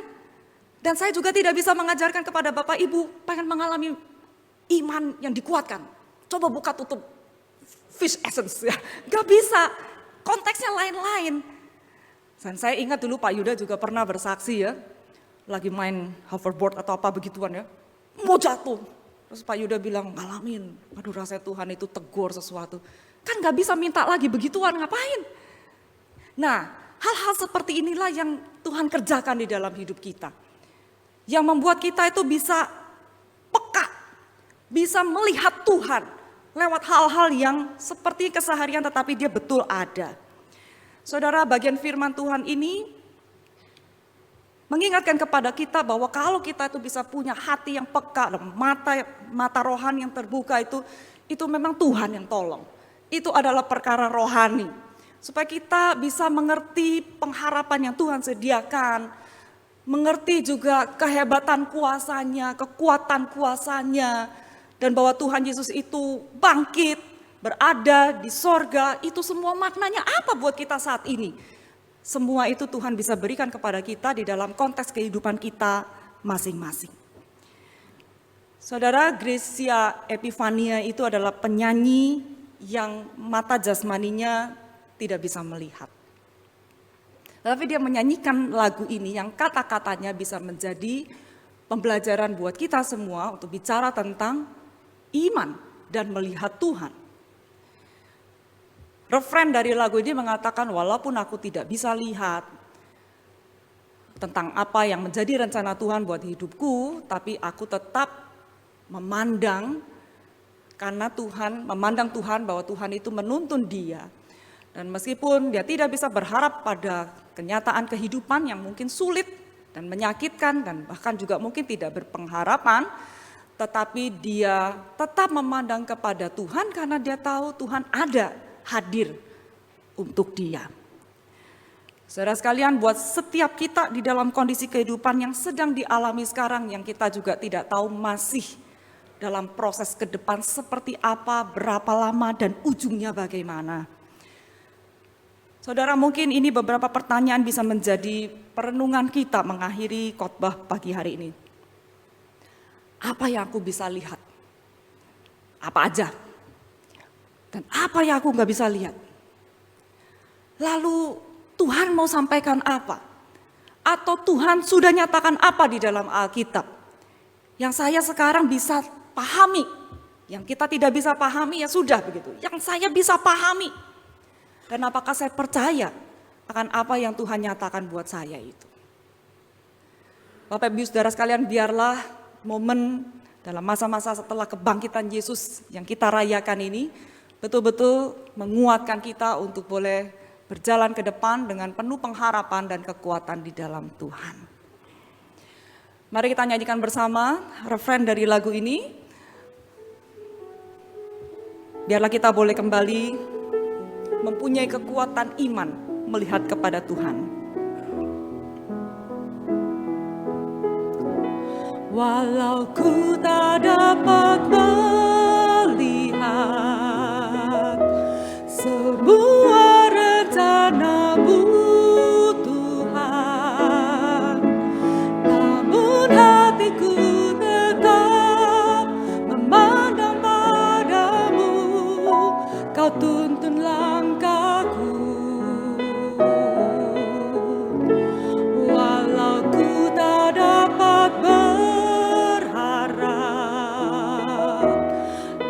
Dan saya juga tidak bisa mengajarkan kepada Bapak Ibu pengen mengalami iman yang dikuatkan. Coba buka tutup fish essence ya. Gak bisa, konteksnya lain-lain. Dan saya ingat dulu Pak Yuda juga pernah bersaksi ya. Lagi main hoverboard atau apa begituan ya. Mau jatuh. Terus Pak Yuda bilang ngalamin. Aduh rasanya Tuhan itu tegur sesuatu. Kan gak bisa minta lagi begituan, ngapain? Nah hal-hal seperti inilah yang Tuhan kerjakan di dalam hidup kita. Yang membuat kita itu bisa peka bisa melihat Tuhan lewat hal-hal yang seperti keseharian tetapi dia betul ada. Saudara, bagian firman Tuhan ini mengingatkan kepada kita bahwa kalau kita itu bisa punya hati yang peka, mata rohani yang terbuka, itu memang Tuhan yang tolong. Itu adalah perkara rohani. Supaya kita bisa mengerti pengharapan yang Tuhan sediakan, mengerti juga kehebatan kuasanya, kekuatan kuasanya, dan bahwa Tuhan Yesus itu bangkit, berada di sorga, itu semua maknanya apa buat kita saat ini? Semua itu Tuhan bisa berikan kepada kita di dalam konteks kehidupan kita masing-masing. Saudara, Gracia Epifania itu adalah penyanyi yang mata jasmaninya tidak bisa melihat. Tapi dia menyanyikan lagu ini yang kata-katanya bisa menjadi pembelajaran buat kita semua untuk bicara tentang iman dan melihat Tuhan. Refren dari lagu ini mengatakan, walaupun aku tidak bisa lihat tentang apa yang menjadi rencana Tuhan buat hidupku, tapi aku tetap memandang Tuhan bahwa Tuhan itu menuntun dia. Dan meskipun dia tidak bisa berharap pada kenyataan kehidupan yang mungkin sulit dan menyakitkan dan bahkan juga mungkin tidak berpengharapan, tetapi dia tetap memandang kepada Tuhan karena dia tahu Tuhan ada, hadir untuk dia. Saudara sekalian, buat setiap kita di dalam kondisi kehidupan yang sedang dialami sekarang, yang kita juga tidak tahu masih dalam proses ke depan seperti apa, berapa lama, dan ujungnya bagaimana. Saudara, mungkin ini beberapa pertanyaan bisa menjadi perenungan kita mengakhiri khotbah pagi hari ini. Apa yang aku bisa lihat? Apa aja? Dan apa yang aku nggak bisa lihat? Lalu Tuhan mau sampaikan apa? Atau Tuhan sudah nyatakan apa di dalam Alkitab? Yang saya sekarang bisa pahami, yang kita tidak bisa pahami ya sudah begitu. Yang saya bisa pahami. Dan apakah saya percaya akan apa yang Tuhan nyatakan buat saya itu? Bapak Ibu Saudara sekalian, biarlah momen dalam masa-masa setelah kebangkitan Yesus yang kita rayakan ini betul-betul menguatkan kita untuk boleh berjalan ke depan dengan penuh pengharapan dan kekuatan di dalam Tuhan. Mari kita nyanyikan bersama refren dari lagu ini. Biarlah kita boleh kembali mempunyai kekuatan iman melihat kepada Tuhan. Walau ku tak dapat melihat sebuah rencana-Mu Tuhan, namun hatiku tetap memandang padamu, Kau tuntun langkahku. Walau ku tak dapat berharap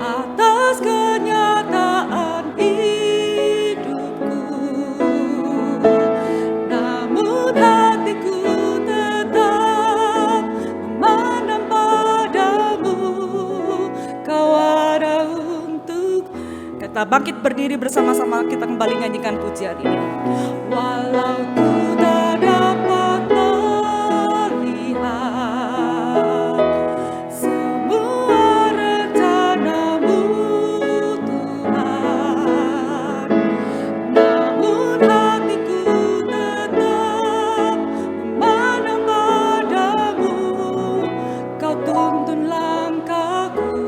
atas kenyataan hidupku, namun hatiku tetap memandang padamu, Kau ada untuk. Kita bangkit berdiri bersama-sama, kita kembali nyanyikan pujian ini. Walau ku tak dapat melihat semua rencana-Mu Tuhan, namun hatiku tetap memandang padamu, Kau tuntun langkahku.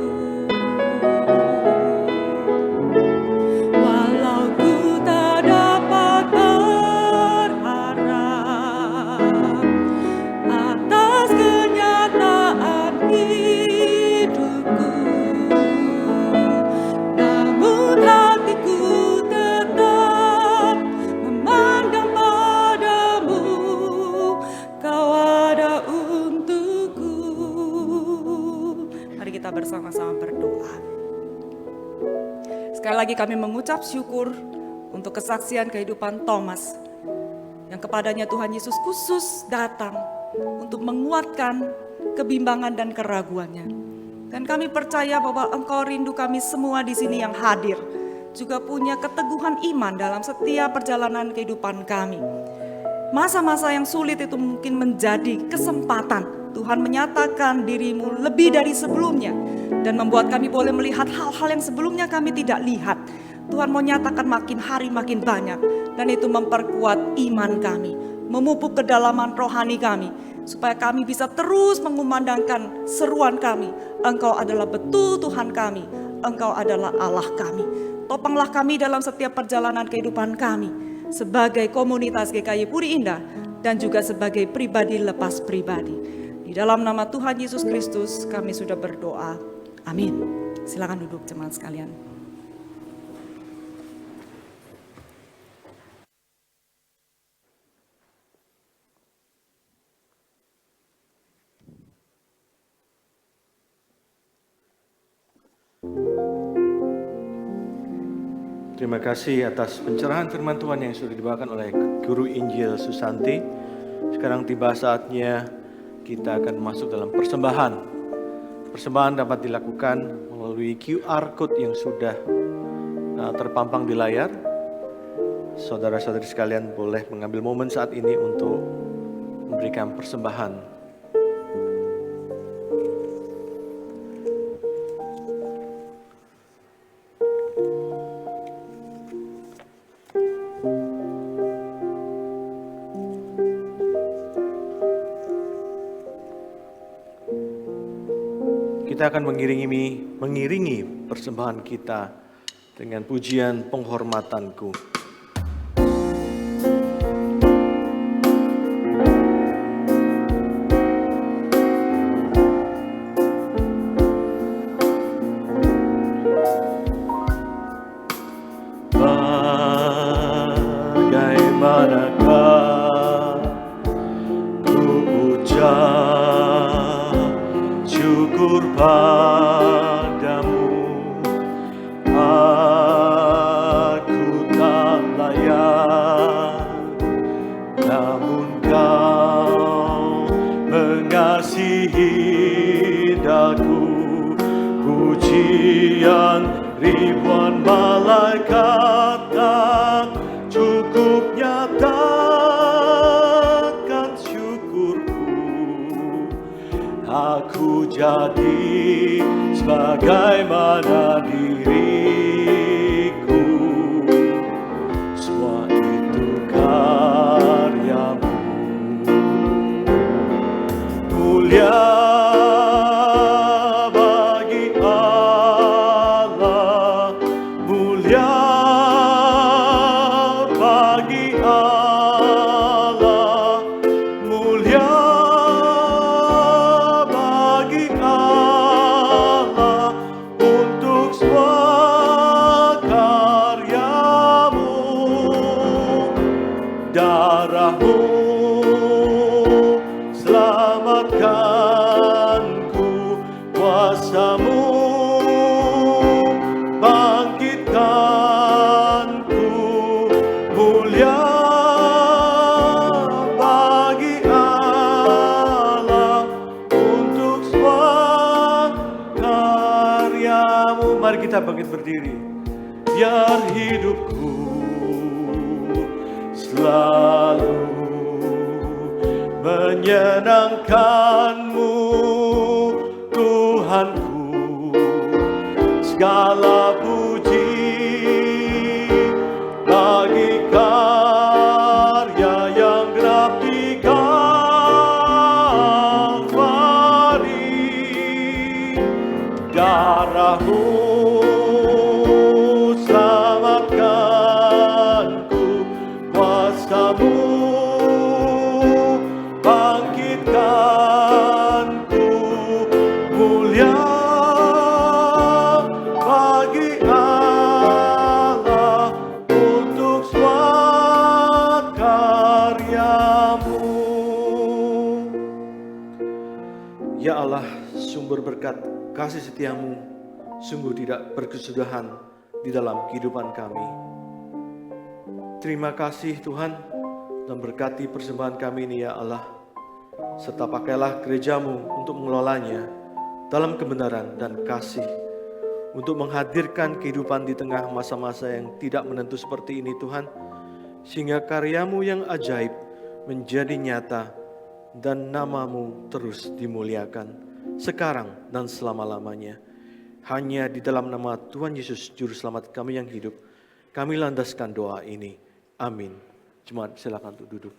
Walau ku tak dapat berharap atas kenyataan hidupku, namun hatiku tetap memandang padamu, Kau ada untukku. Mari kita bersama-sama berdoa. Sekali lagi kami mengucap syukur untuk kesaksian kehidupan Thomas yang kepadanya Tuhan Yesus khusus datang untuk menguatkan kebimbangan dan keraguannya. Dan kami percaya bahwa Engkau rindu kami semua di sini yang hadir, juga punya keteguhan iman dalam setiap perjalanan kehidupan kami. Masa-masa yang sulit itu mungkin menjadi kesempatan Tuhan menyatakan dirimu lebih dari sebelumnya, dan membuat kami boleh melihat hal-hal yang sebelumnya kami tidak lihat. Tuhan mau nyatakan makin hari makin banyak, dan itu memperkuat iman kami, memupuk kedalaman rohani kami, supaya kami bisa terus mengumandangkan seruan kami, Engkau adalah betul Tuhan kami, Engkau adalah Allah kami. Topanglah kami dalam setiap perjalanan kehidupan kami, sebagai komunitas GKI Puri Indah, dan juga sebagai pribadi lepas pribadi. Di dalam nama Tuhan Yesus Kristus kami sudah berdoa. Amin. Silakan duduk jemaat sekalian. Terima kasih atas pencerahan firman Tuhan yang sudah dibawakan oleh Guru Injil Susanti. Sekarang tiba saatnya kita akan masuk dalam persembahan. Persembahan dapat dilakukan melalui QR Code yang sudah terpampang di layar. Saudara-saudari sekalian boleh mengambil momen saat ini untuk memberikan persembahan. Kita akan mengiringi persembahan kita dengan pujian penghormatanku. Bagaimanakah ku ucap syukur padamu, aku tak layak, namun kau mengasihi daku. Pujian ribuan malaikat tak cukup nyatakan syukurku. Aku jadi sebagaimana diriku, semua itu karyamu. Mulia bagi Allah, mulia bagi Allah, mulia bagi Allah untuk semua karyamu. Darahmu selamatkanku, kuasamu bangkitkanku. Mulia bagi Allah untuk semua karyamu. Mari kita bangkit berdiri. Biar hidupku selalu menyenangkanmu, Tuhanku. Segala puji bagi karya yang genap di Kalvari. Darahmu selamatkanku, kuasamu bangkitkanku. Mulia bagi Allah untuk semua karyamu. Ya Allah, sumber berkat kasih setiamu sungguh tidak berkesudahan di dalam kehidupan kami. Terima kasih Tuhan, dan berkati persembahan kami ini ya Allah, serta pakailah gerejamu untuk mengelolanya. dalam kebenaran dan kasih, untuk menghadirkan kehidupan di tengah masa-masa yang tidak menentu seperti ini Tuhan, sehingga karya-Mu yang ajaib menjadi nyata dan nama-Mu terus dimuliakan sekarang dan selama-lamanya. Hanya di dalam nama Tuhan Yesus Juru Selamat kami yang hidup, kami landaskan doa ini. Amin. Jemaat silakan untuk duduk.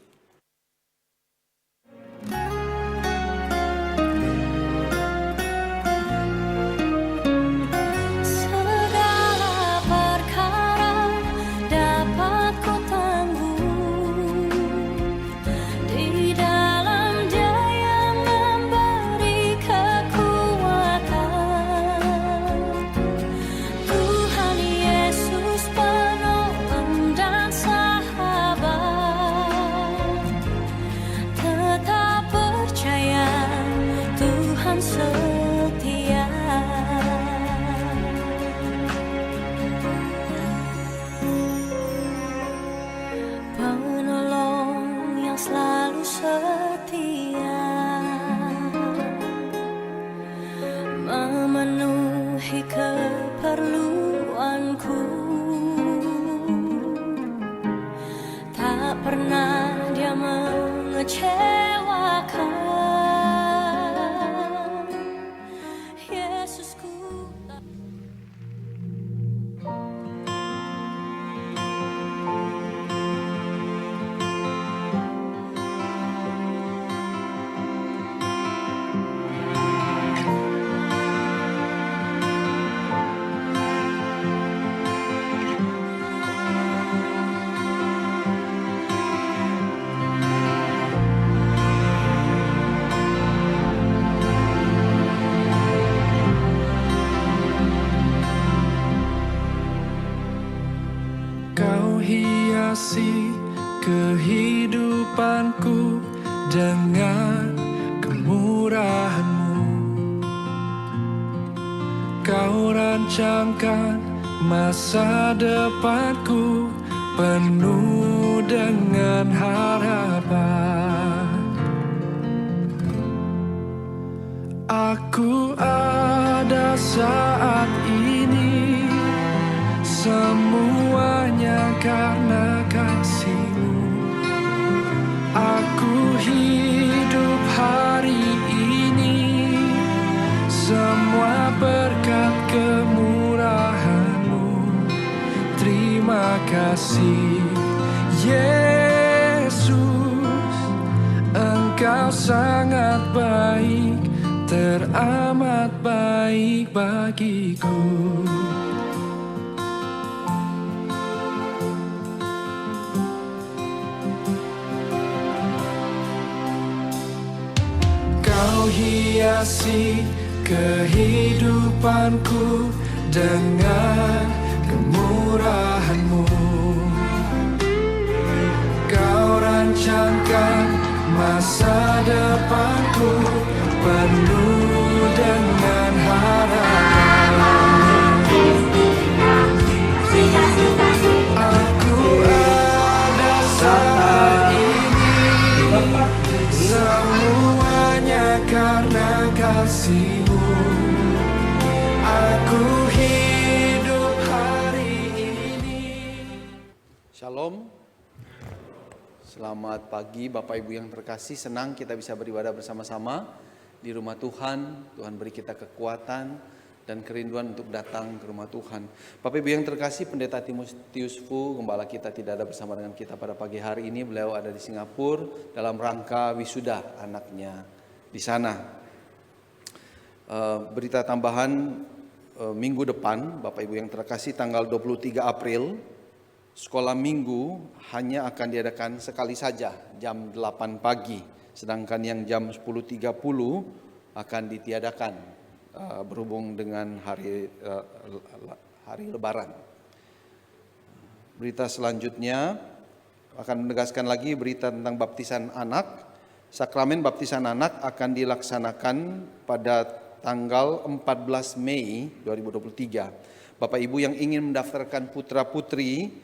Kehidupanku dengan kemurahan-Mu, Kau rancangkan masa depanku penuh dengan harapan. Aku ada saat ini, semuanya karena kasih-Mu. Aku hidup hari ini, semua berkat kemurahan-Mu. Terima kasih Yesus, Engkau sangat baik, teramat baik bagiku. Kau hiasi kehidupanku dengan kemurahan-Mu. Kau rancangkan masa depanku penuh dengan harapan. Aku ada saat ini, semuanya karena kasih-Mu. Aku hidup hari ini. Shalom. Selamat pagi Bapak Ibu yang terkasih. Senang kita bisa beribadah bersama-sama di rumah Tuhan. Tuhan beri kita kekuatan dan kerinduan untuk datang ke rumah Tuhan. Bapak Ibu yang terkasih, Pendeta Timotius Fu, gembala kita, tidak ada bersama dengan kita pada pagi hari ini. Beliau ada di Singapura dalam rangka wisuda anaknya di sana. Berita tambahan, minggu depan Bapak Ibu yang terkasih, tanggal 23 April, sekolah minggu hanya akan diadakan sekali saja jam 8 pagi. Sedangkan yang jam 10.30 akan ditiadakan berhubung dengan hari Lebaran. Berita selanjutnya akan menegaskan lagi berita tentang baptisan anak. Sakramen baptisan anak akan dilaksanakan pada tanggal 14 Mei 2023. Bapak Ibu yang ingin mendaftarkan putra-putri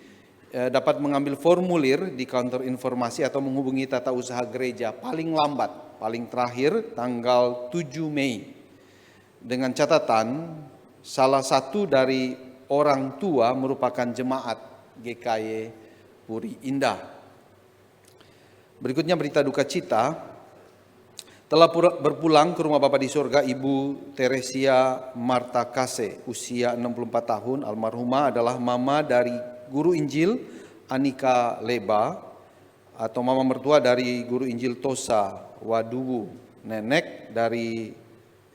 dapat mengambil formulir di kantor informasi atau menghubungi tata usaha gereja paling lambat, paling terakhir tanggal 7 Mei. dengan catatan salah satu dari orang tua merupakan jemaat GKY Puri Indah. Berikutnya berita duka cita, telah berpulang ke rumah Bapa di surga Ibu Teresia Marta Kase, usia 64 tahun. Almarhumah adalah mama dari guru Injil Anika Leba, atau mama mertua dari guru Injil Tosa Waduwu, nenek dari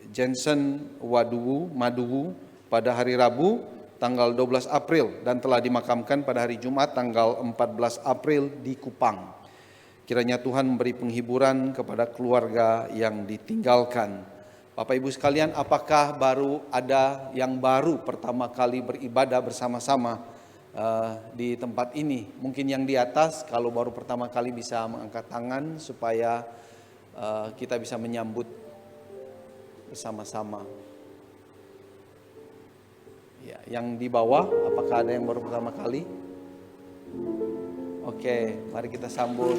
Jensen Maduwu pada hari Rabu tanggal 12 April dan telah dimakamkan pada hari Jumat tanggal 14 April di Kupang. Kiranya Tuhan memberi penghiburan kepada keluarga yang ditinggalkan. Bapak Ibu sekalian, apakah baru ada yang baru pertama kali beribadah bersama-sama di tempat ini? Mungkin yang di atas, kalau baru pertama kali bisa mengangkat tangan supaya kita bisa menyambut bersama-sama. Ya, yang di bawah, apakah ada yang baru pertama kali? Oke, mari kita sambut.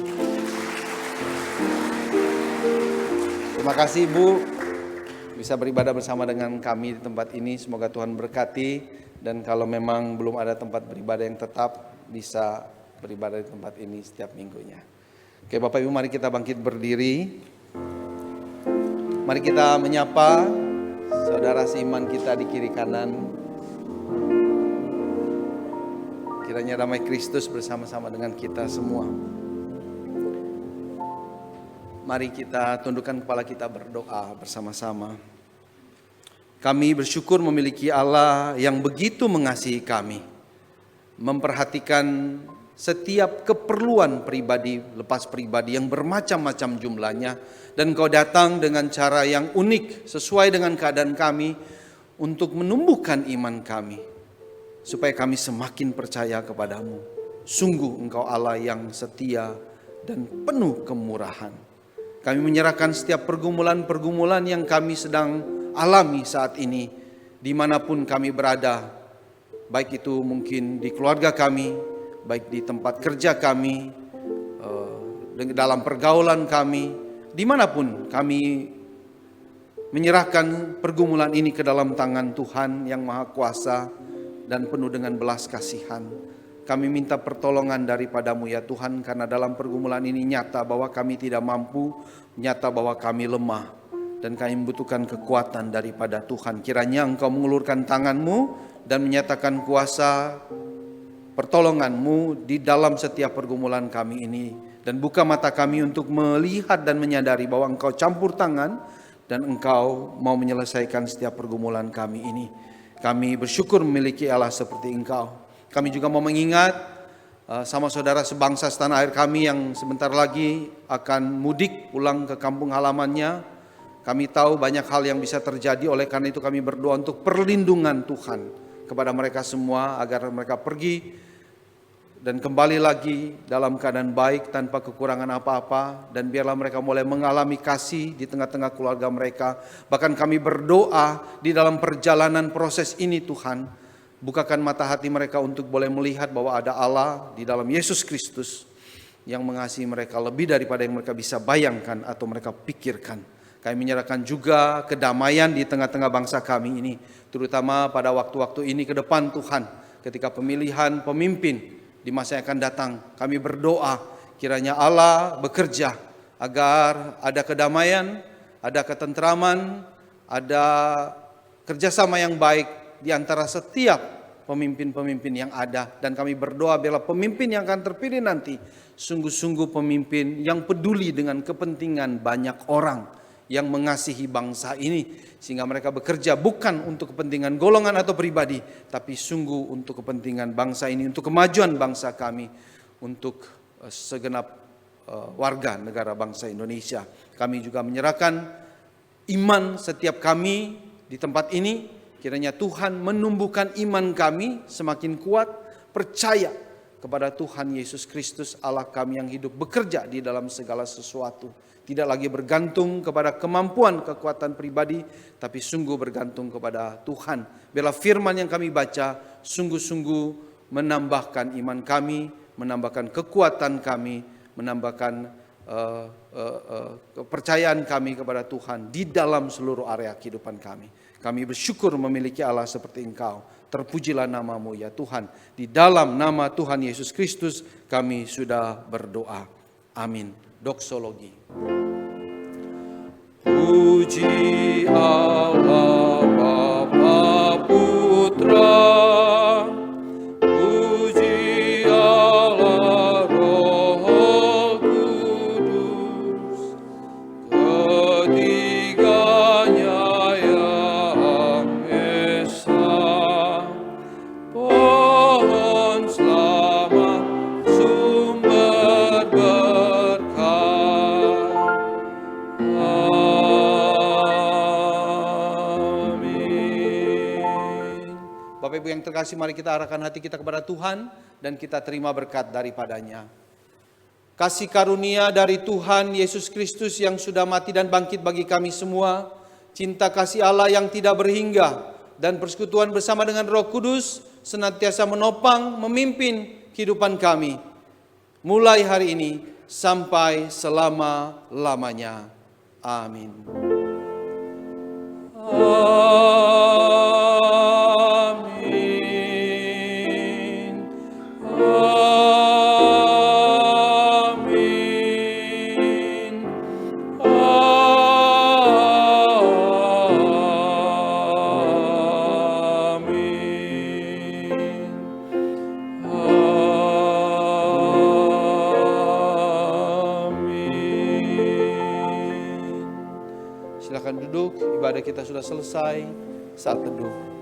Terima kasih Ibu bisa beribadah bersama dengan kami di tempat ini. Semoga Tuhan berkati, dan kalau memang belum ada tempat beribadah yang tetap, bisa beribadah di tempat ini setiap minggunya. Oke Bapak Ibu, mari kita bangkit berdiri. Mari kita menyapa saudara seiman kita di kiri kanan. Kiranya damai Kristus bersama-sama dengan kita semua. Mari kita tundukkan kepala kita berdoa bersama-sama. Kami bersyukur memiliki Allah yang begitu mengasihi kami, memperhatikan setiap keperluan pribadi, lepas pribadi yang bermacam-macam jumlahnya, dan Kau datang dengan cara yang unik sesuai dengan keadaan kami untuk menumbuhkan iman kami, supaya kami semakin percaya kepadamu. Sungguh Engkau Allah yang setia dan penuh kemurahan. Kami menyerahkan setiap pergumulan-pergumulan yang kami sedang alami saat ini, dimanapun kami berada, baik itu mungkin di keluarga kami, baik di tempat kerja kami, dalam pergaulan kami, dimanapun kami menyerahkan pergumulan ini ke dalam tangan Tuhan yang Maha Kuasa dan penuh dengan belas kasihan. Kami minta pertolongan daripadamu ya Tuhan, karena dalam pergumulan ini nyata bahwa kami tidak mampu, nyata bahwa kami lemah, dan kami membutuhkan kekuatan daripada Tuhan. Kiranya Engkau mengulurkan tangan-Mu dan menyatakan kuasa pertolongan-Mu di dalam setiap pergumulan kami ini, dan buka mata kami untuk melihat dan menyadari bahwa Engkau campur tangan dan Engkau mau menyelesaikan setiap pergumulan kami ini. Kami bersyukur memiliki Allah seperti Engkau. Kami juga mau mengingat sama saudara sebangsa setanah air kami yang sebentar lagi akan mudik pulang ke kampung halamannya. Kami tahu banyak hal yang bisa terjadi, oleh karena itu kami berdoa untuk perlindungan Tuhan kepada mereka semua, agar mereka pergi dan kembali lagi dalam keadaan baik tanpa kekurangan apa-apa, dan biarlah mereka mulai mengalami kasih di tengah-tengah keluarga mereka. Bahkan kami berdoa di dalam perjalanan proses ini Tuhan, bukakan mata hati mereka untuk boleh melihat bahwa ada Allah di dalam Yesus Kristus yang mengasihi mereka lebih daripada yang mereka bisa bayangkan atau mereka pikirkan. Kami menyerahkan juga kedamaian di tengah-tengah bangsa kami ini, terutama pada waktu-waktu ini ke depan Tuhan, ketika pemilihan pemimpin di masa yang akan datang. Kami berdoa kiranya Allah bekerja agar ada kedamaian, ada ketentraman, ada kerjasama yang baik di antara setiap pemimpin-pemimpin yang ada. Dan kami berdoa biarlah pemimpin yang akan terpilih nanti sungguh-sungguh pemimpin yang peduli dengan kepentingan banyak orang, yang mengasihi bangsa ini, sehingga mereka bekerja bukan untuk kepentingan golongan atau pribadi, tapi sungguh untuk kepentingan bangsa ini, untuk kemajuan bangsa kami, untuk segenap warga negara bangsa Indonesia. Kami juga menyerahkan iman setiap kami di tempat ini. Kiranya Tuhan menumbuhkan iman kami semakin kuat, percaya kepada Tuhan Yesus Kristus Allah kami yang hidup, bekerja di dalam segala sesuatu. Tidak lagi bergantung kepada kemampuan kekuatan pribadi, tapi sungguh bergantung kepada Tuhan. Biarlah firman yang kami baca sungguh-sungguh menambahkan iman kami, menambahkan kekuatan kami, menambahkan kepercayaan kami kepada Tuhan di dalam seluruh area kehidupan kami. Kami bersyukur memiliki Allah seperti Engkau. Terpujilah nama-Mu ya Tuhan. Di dalam nama Tuhan Yesus Kristus kami sudah berdoa. Amin. Doksologi. Puji Allah Bapa Putra, puji Allah Roh Kudus, ketiganya yang esa, pohon selamat, sumber berkat. Bapak Ibu yang terkasih, mari kita arahkan hati kita kepada Tuhan dan kita terima berkat daripadanya. Kasih karunia dari Tuhan Yesus Kristus yang sudah mati dan bangkit bagi kami semua, cinta kasih Allah yang tidak berhingga, dan persekutuan bersama dengan Roh Kudus senantiasa menopang, memimpin kehidupan kami, mulai hari ini sampai selama-lamanya. Amin. Silakan duduk, ibadah kita sudah selesai. Saat teduh.